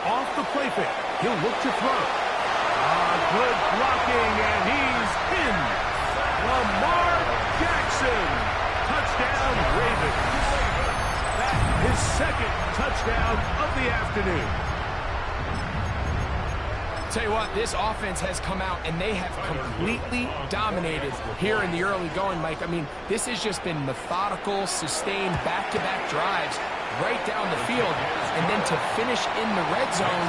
Off the play fake, he'll look to throw. Good blocking, and he's in. Lamar Jackson. Touchdown, Ravens. That is second touchdown of the afternoon. Tell you what, this offense has come out, and they have completely dominated here in the early going, Mike. I mean, this has just been methodical, sustained, back-to-back drives right down the field. And then to finish in the red zone,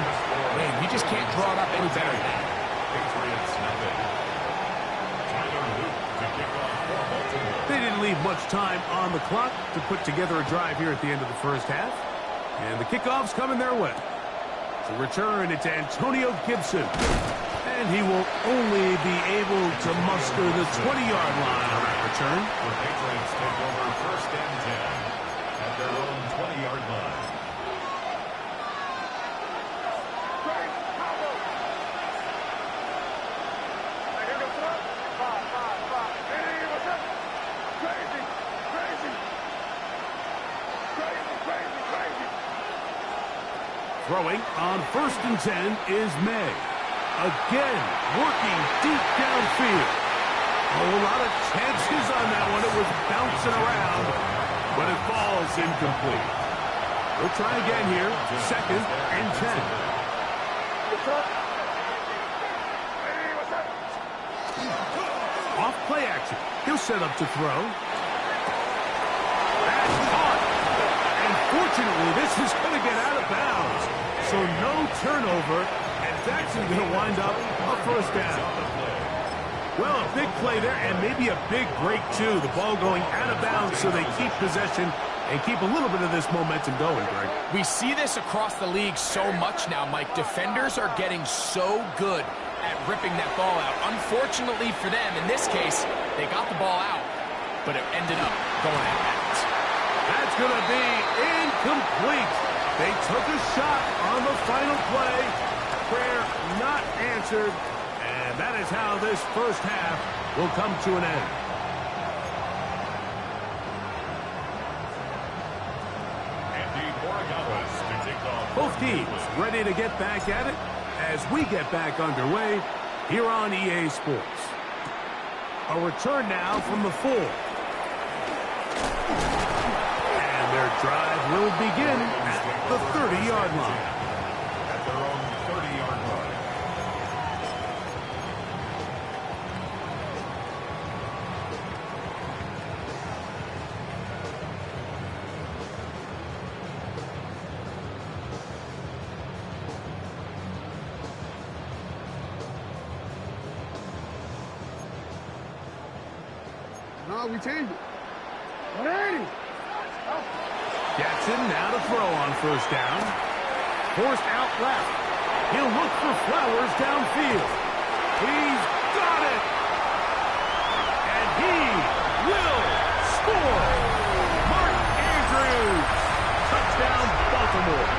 man, you just can't draw it up any better than that. Patriots nothing. Tyler Luke to kick off for Baltimore. They didn't leave much time on the clock to put together a drive here at the end of the first half. And the kickoff's coming their way. To return, it's Antonio Gibson. And he will only be able to muster the 20-yard line on that return. The Patriots take over first and 10 at their own 20-yard line. Throwing on first and 10 is May. Again, working deep downfield. A lot of chances on that one. It was bouncing around, but it falls incomplete. We'll try again here. Second and 10. Off play action. He'll set up to throw. That's caught. And fortunately, this is going to get out of bounds. So no turnover, and Jackson's going to wind up a first down. Well, a big play there, and maybe a big break, too. The ball going out of bounds so they keep possession and keep a little bit of this momentum going, Greg. We see this across the league so much now, Mike. Defenders are getting so good at ripping that ball out. Unfortunately for them, in this case, they got the ball out, but it ended up going out of bounds. That's going to be incomplete. They took a shot on the final play. Prayer not answered. And that is how this first half will come to an end. Andy Borregales to kick off. Both teams ready to get back at it as we get back underway here on EA Sports. A return now from the 4. And their drive will begin at the 30-yard line. At their own 30-yard line. No, we changed it. 180. Jackson now to throw on first down. Forced out left. He'll look for Flowers downfield. He's got it! And he will score! Mark Andrews! Touchdown, Baltimore.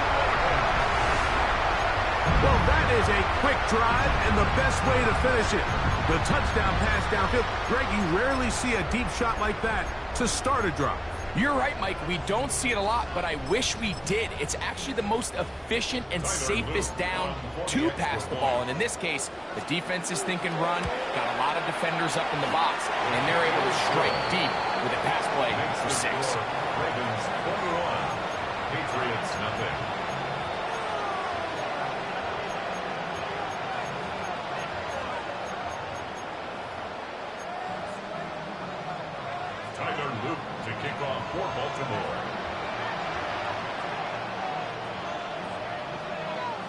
Well, that is a quick drive and the best way to finish it. The touchdown pass downfield. Greg, you rarely see a deep shot like that to start a drive. You're right, Mike. We don't see it a lot, but I wish we did. It's actually the most efficient and safest down to pass the ball. And in this case, the defense is thinking run, got a lot of defenders up in the box, and they're able to strike deep with a pass play for 6. Ravens 41. Patriots nothing. Tyler Luke to kick off for Baltimore.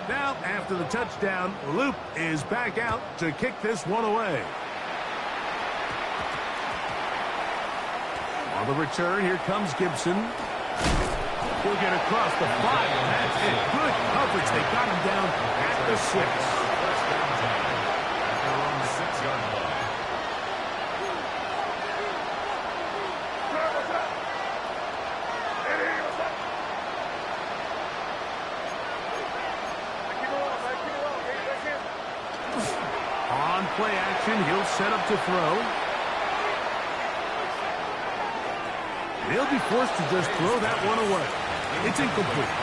Now, after the touchdown, Luke is back out to kick this one away. On the return, here comes Gibson. He'll get across the 5, and that's it. Good coverage. They got him down at the 6. First and 10 at their own 6-yard line. motion. He'll set up to throw. They'll be forced to just throw that one away. It's incomplete.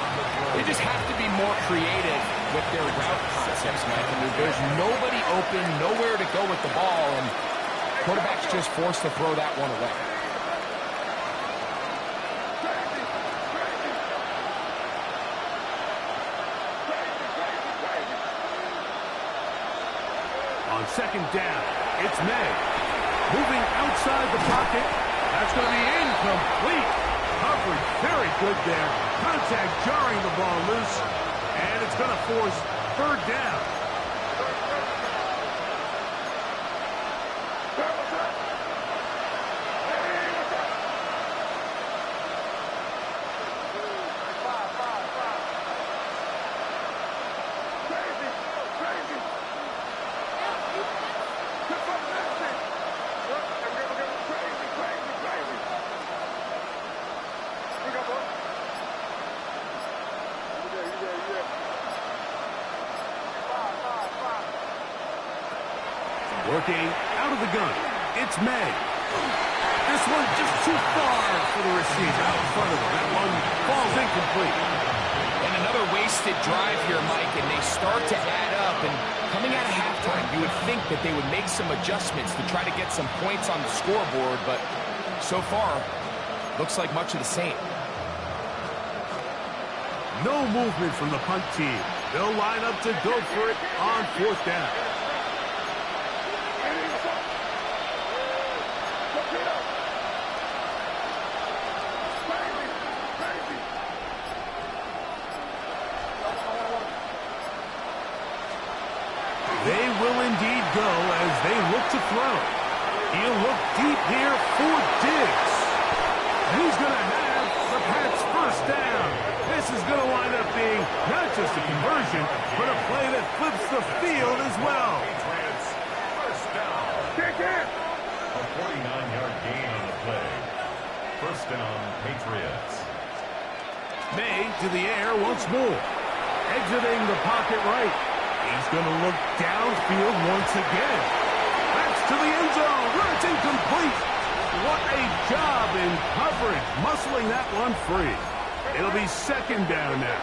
They just have to be more creative with their route concepts, Mike. I mean, there's nobody open, nowhere to go with the ball, and quarterback's just forced to throw that one away. On second down, it's May. Moving outside the pocket. That's going to be incomplete. Coverage very good there. Contact jarring the ball loose. And it's going to force third down. Working out of the gun. It's May. This one just too far for the receiver. Out in front of him. That one falls incomplete. And another wasted drive here, Mike, and they start to add up. And coming out of halftime, you would think that they would make some adjustments to try to get some points on the scoreboard, but so far, looks like much of the same. No movement from the punt team. They'll line up to go for it on fourth down. They will indeed go as they look to throw. He'll look deep here for Diggs. He's going to have the Pats first down. This is going to wind up being not just a conversion, but a play that flips the field as well. Patriots, first down. Kick it! A 49-yard gain on the play. First down, Patriots. May to the air once more. Exiting the pocket right. He's going to look downfield once again. That's to the end zone. It's incomplete. What a job in coverage, muscling that one free. It'll be second down now.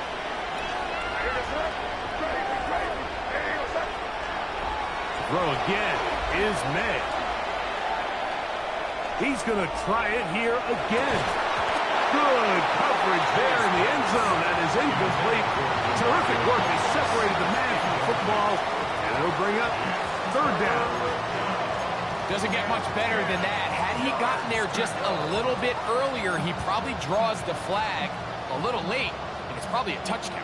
Throw again is May. He's going to try it here again. Good coverage there in the end zone. That is incomplete. Terrific work. He separated the man from the football, and it'll bring up third down. Doesn't get much better than that. Had he gotten there just a little bit earlier, he probably draws the flag a little late, and it's probably a touchdown.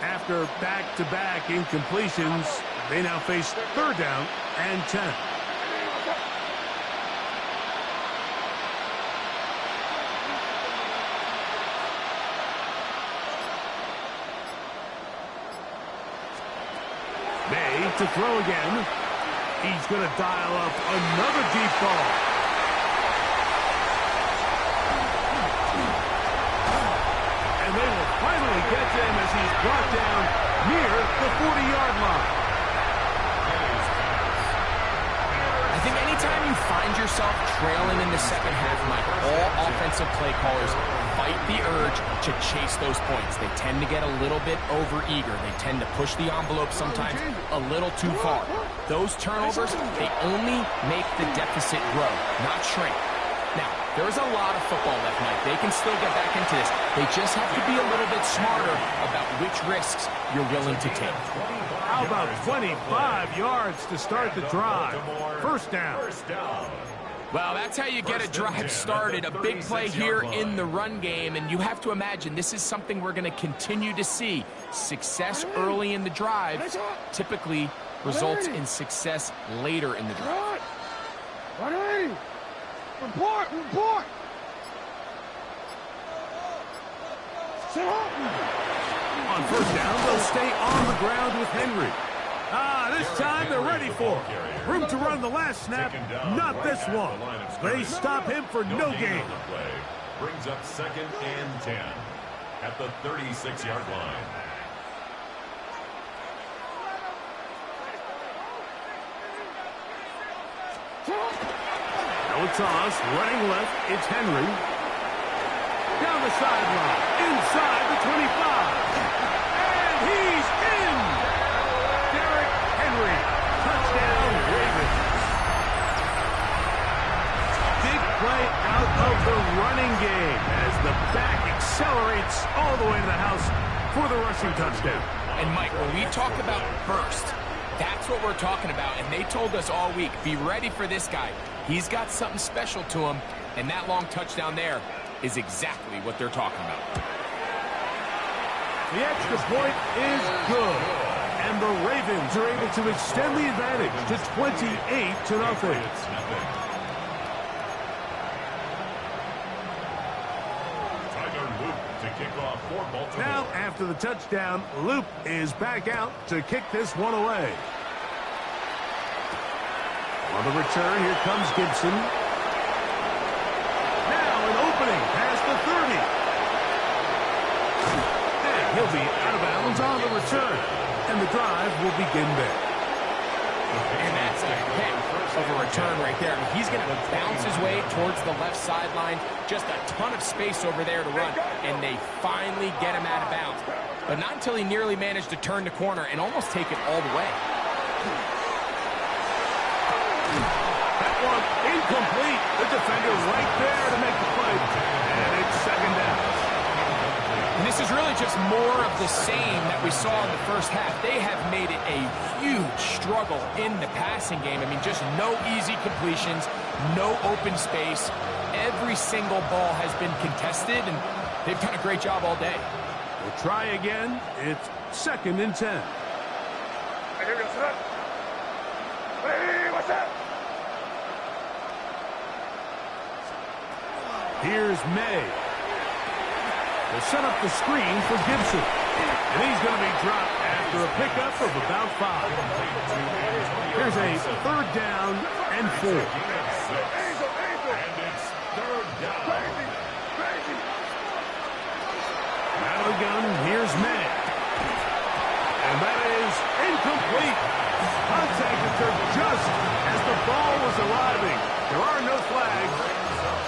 After back-to-back incompletions, they now face third down and 10. May to throw again. He's going to dial up another deep ball. And they will finally get to him as he's brought down near the 40-yard line. I think anytime you find yourself trailing in the second half, Mike, all offensive play callers fight the urge to chase those points. They tend to get a little bit overeager. They tend to push the envelope sometimes a little too far. Those turnovers, they only make the deficit grow, not shrink. Now, there's a lot of football left, Mike. They can still get back into this. They just have to be a little bit smarter about which risks you're willing to take. How about 25 yards to start the drive? First down. Well, that's how you get a drive started. A big play here in the run game, and you have to imagine this is something we're going to continue to see. Success early in the drive typically results in success later in the drive. Report! On first down, they'll stay on the ground with Henry. This time they're ready for it. Room to run the last snap, not this one. They stop him for no gain. Brings up second and 10 at the 36-yard line. Now a toss, running left, it's Henry. Down the sideline, inside the 25. And he's in! Derrick Henry, touchdown Ravens. Big play out of the running game as the back accelerates all the way to the house for the rushing touchdown. And Mike, when we talk about burst, that's what we're talking about. And they told us all week, be ready for this guy. He's got something special to him, and that long touchdown there is exactly what they're talking about. The extra point is good, and the Ravens are able to extend the advantage to 28-0. Now, after the touchdown, Luke is back out to kick this one away. On the return, here comes Gibson. Now an opening past the 30. And he'll be out of bounds on the return. And the drive will begin there. And that's a heck of a return right there. I mean, he's going to bounce his way towards the left sideline. Just a ton of space over there to run. And they finally get him out of bounds. But not until he nearly managed to turn the corner and almost take it all the way. That one incomplete. The defender right there to make the play. And it's second down. And this is really just more of the same that we saw in the first half. They have made it a huge struggle in the passing game. I mean, just no easy completions, no open space. Every single ball has been contested, and they've done a great job all day. We'll try again. It's 2nd and 10. Here's May. They'll set up the screen for Gibson. And he's going to be dropped after a pickup of about 5. Here's a 3rd down and 4. And it's 3rd down. Out of the gun, here's May. And that is incomplete. Contact occurred just as the ball was arriving. There are no flags.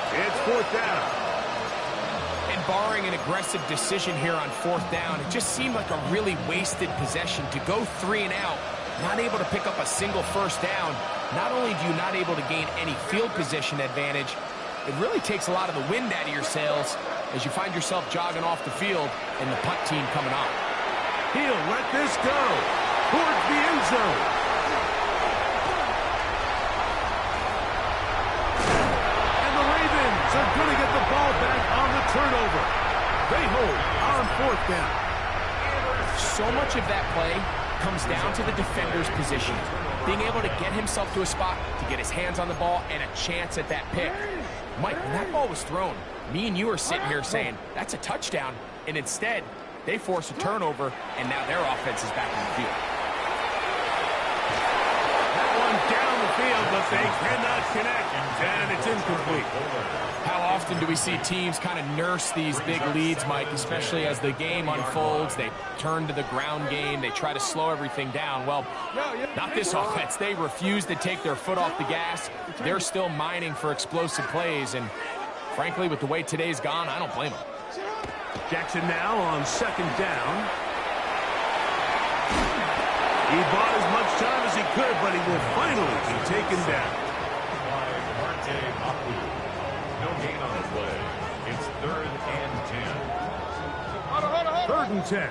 It's 4th down. And barring an aggressive decision here on 4th down, it just seemed like a really wasted possession to go 3 and out, not able to pick up a single 1st down. Not only do you not able to gain any field position advantage, it really takes a lot of the wind out of your sails as you find yourself jogging off the field and the punt team coming on. He'll let this go towards the end zone. And the Ravens are going to get the ball back on the turnover. They hold on 4th down. So much of that play comes down to the defender's position. Being able to get himself to a spot, to get his hands on the ball, and a chance at that pick. Mike, when that ball was thrown, me and you are sitting here saying, that's a touchdown. And instead, they force a turnover, and now their offense is back in the field. That one down the field, but they cannot connect, and it's incomplete. How often do we see teams kind of nurse these big leads, Mike, especially as the game unfolds? They turn to the ground game. They try to slow everything down. Well, not this offense. They refuse to take their foot off the gas. They're still mining for explosive plays, and frankly, with the way today's gone, I don't blame them. Jackson now on 2nd down. He bought as much time as he could, but he will finally be taken down. No gain on the play. It's 3rd and 10. 3rd and 10.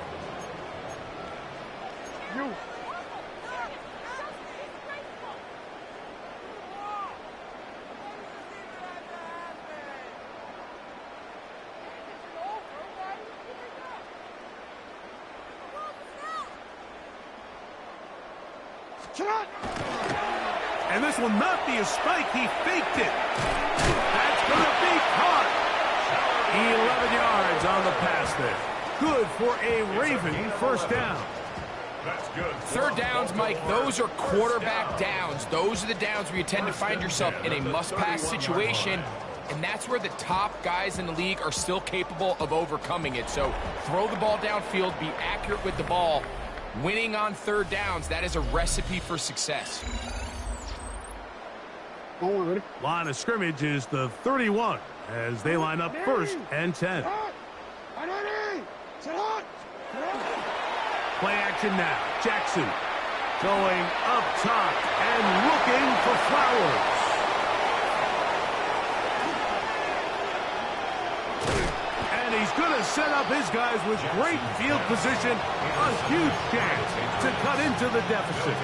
And this will not be a spike. He faked it. That's going to be caught. 11 yards on the pass there. Good for a Raven 1st down. That's good. 3rd downs, Mike, those are quarterback downs. Those are the downs where you tend to find yourself in a must-pass situation, and that's where the top guys in the league are still capable of overcoming it. So throw the ball downfield, be accurate with the ball. Winning on 3rd downs, that is a recipe for success. Line of scrimmage is the 31 as they line up 1st and 10. Play action now. Jackson going up top and looking for Flowers. And he's going to set up his guys with great field position. A huge chance to cut into the deficit.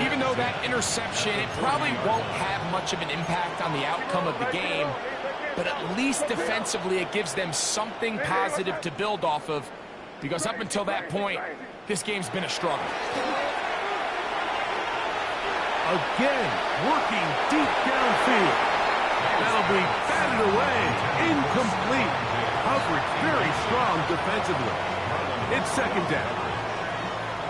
Even though that interception, it probably won't have much of an impact on the outcome of the game, but at least defensively it gives them something positive to build off of, because up until that point, this game's been a struggle. Again, working deep downfield. That'll be batted away. Incomplete. Coverage very strong defensively. It's 2nd down.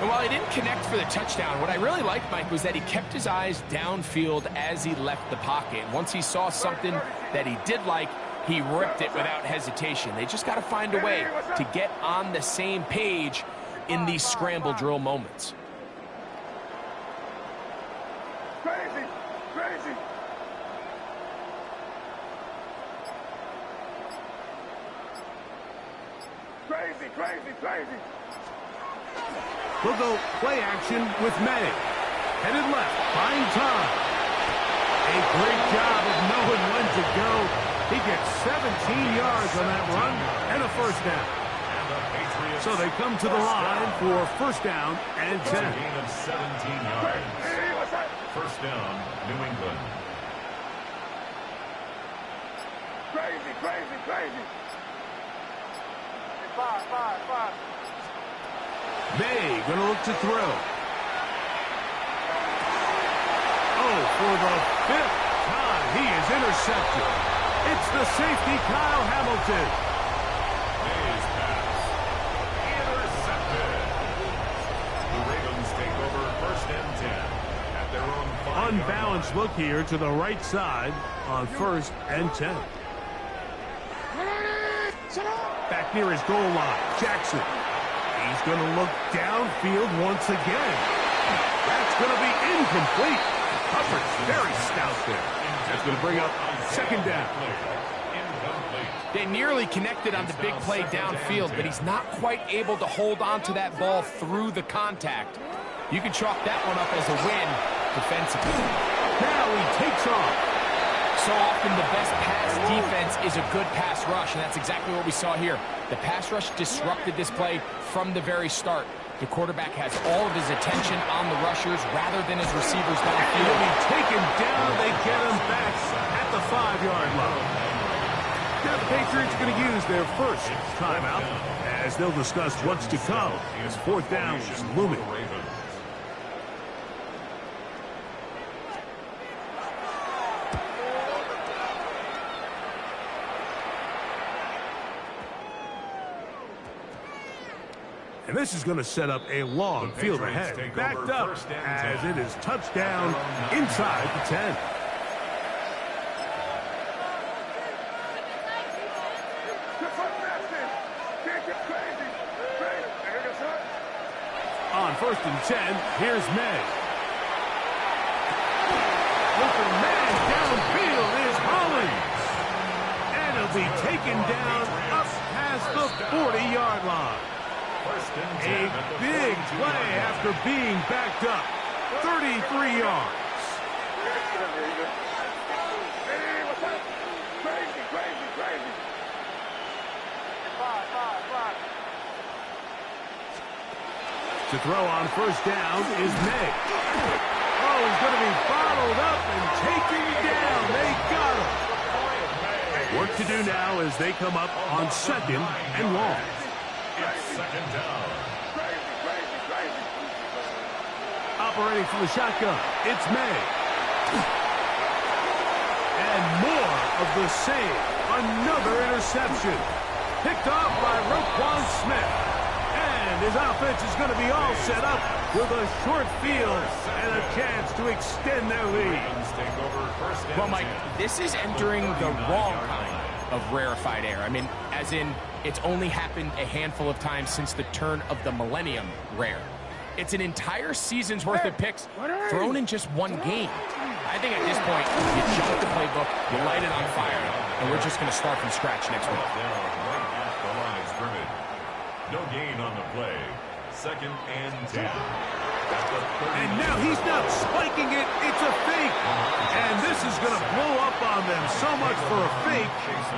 And while he didn't connect for the touchdown, what I really liked, Mike, was that he kept his eyes downfield as he left the pocket. Once he saw something that he did like, he ripped it without hesitation. They just got to find a way to get on the same page in these scramble drill moments. Crazy! We'll go play action with May. Headed left, buying time. A great job of knowing when to go. He gets 17 yards on that run and a 1st down. So they come to the line for 1st down and 10. Gain of 17 yards. 1st down, New England. Crazy! Five. May gonna look to throw. Oh, for the 5th time, he is intercepted. It's the safety, Kyle Hamilton. May's pass. Intercepted. The Ravens take over 1st and 10 at their own 5-yard Unbalanced look here to the right side on 1st and 10. Back near his goal line, Jackson. He's going to look downfield once again. That's going to be incomplete. Coverage very stout there. That's going to bring up 2nd down. They nearly connected on the big play downfield, but he's not quite able to hold on to that ball through the contact. You can chalk that one up as a win defensively. Now he takes off. So often the best pass defense is a good pass rush, and that's exactly what we saw here. The pass rush disrupted this play from the very start. The quarterback has all of his attention on the rushers rather than his receivers downfield. He'll be taken down. They get him back at the 5-yard line. Now the Patriots are going to use their 1st timeout as they'll discuss what's to come as 4th down is looming. And this is going to set up a long field ahead, backed up as it is touchdown inside the 10. On 1st and 10, here's May. Looking man downfield is Hollins. And he'll be taken down up past the 40-yard line. A big play after being backed up. 33 yards. Crazy! To throw on 1st down is May. Oh, he's going to be bottled up and taken down. They got him. Work to do now as they come up on 2nd and long. It's 2nd down. Operating from the shotgun, it's May. And more of the same. Another interception. Picked off by Roquan Smith. And his offense is going to be all set up with a short field and a chance to extend their lead. Well, Mike, this is entering the wrong kind of rarefied air. I mean, as in, it's only happened a handful of times since the turn of the millennium rare. It's an entire season's worth of picks thrown in just one game. I think at this point, you jump the playbook, you light it on fire, and we're just going to start from scratch next week. Down right at the line of scrimmage. No gain on the play. 2nd and 10. And now he's not spiking it. It's a fake. And this is going to blow up on them so much for a fake.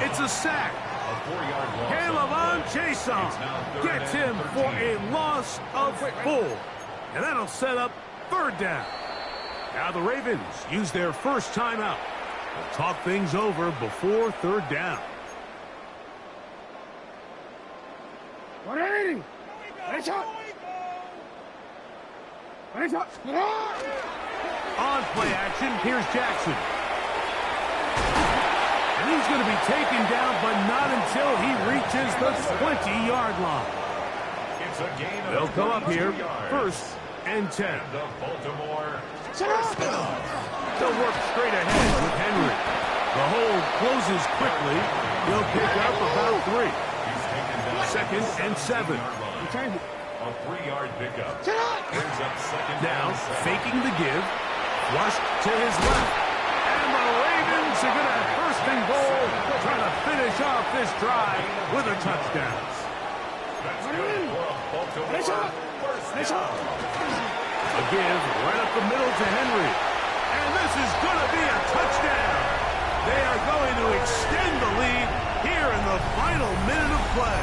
It's a sack. A 4-yard loss. K'Lavon Chaisson gets him for a loss of 4. And that'll set up 3rd down. Now the Ravens use their first timeout. They'll talk things over before 3rd down. On play action, here's Jackson. And he's going to be taken down, but not until he reaches the 20-yard line. It's a gain of They'll come up here, yards. 1st and 10. The Baltimore. They'll work straight ahead with Henry. The hold closes quickly. He'll pick up about 3. He's taken down. 2nd and 7. A 3-yard pickup. Brings up 2nd Now, and 7. faking the give. Flushed to his left. And the Ravens are going to have 1st and goal, trying to finish off this drive with a touchdown. That's good for a Baltimore first down. A give right up the middle to Henry. And this is going to be a touchdown. They are going to extend the lead here in the final minute of play.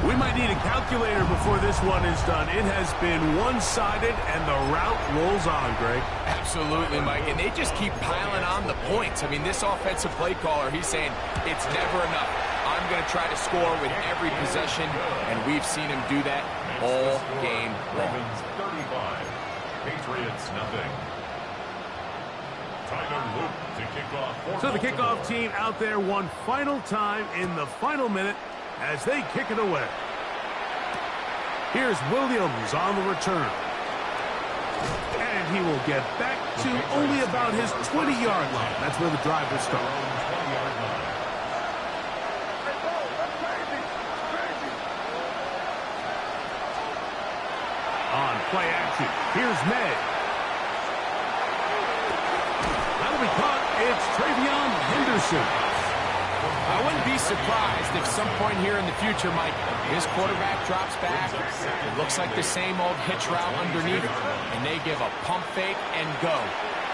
We might need a calculator before this one is done. It has been one-sided, and the route rolls on, Greg. Absolutely, Mike, and they just keep piling on the points. I mean, this offensive play caller, he's saying it's never enough. I'm going to try to score with every possession, and we've seen him do that all game long. Ravens 35, Patriots nothing. Tyler Luke to kick off. So the kickoff team out there one final time in the final minute as they kick it away. Here's Williams on the return. And he will get back to only about his 20-yard line. That's where the drive will start. 20-yard line. On play action, here's May. That'll be caught. It's Travion Henderson. I wouldn't be surprised if some point here in the future, Mike, this quarterback drops back. It looks like the same old hitch route underneath, and they give a pump fake and go.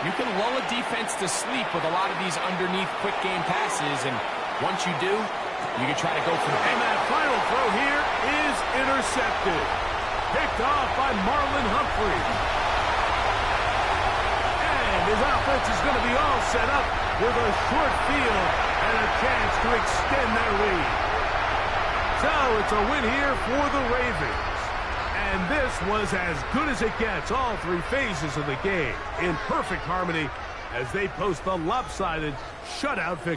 You can lull a defense to sleep with a lot of these underneath quick game passes, and once you do, you can try to go for the And that final throw here is intercepted. Picked off by Marlon Humphrey. And his offense is going to be all set up with a short field and a chance to extend their lead. So it's a win here for the Ravens. And this was as good as it gets, all 3 phases of the game, in perfect harmony as they post the lopsided shutout victory.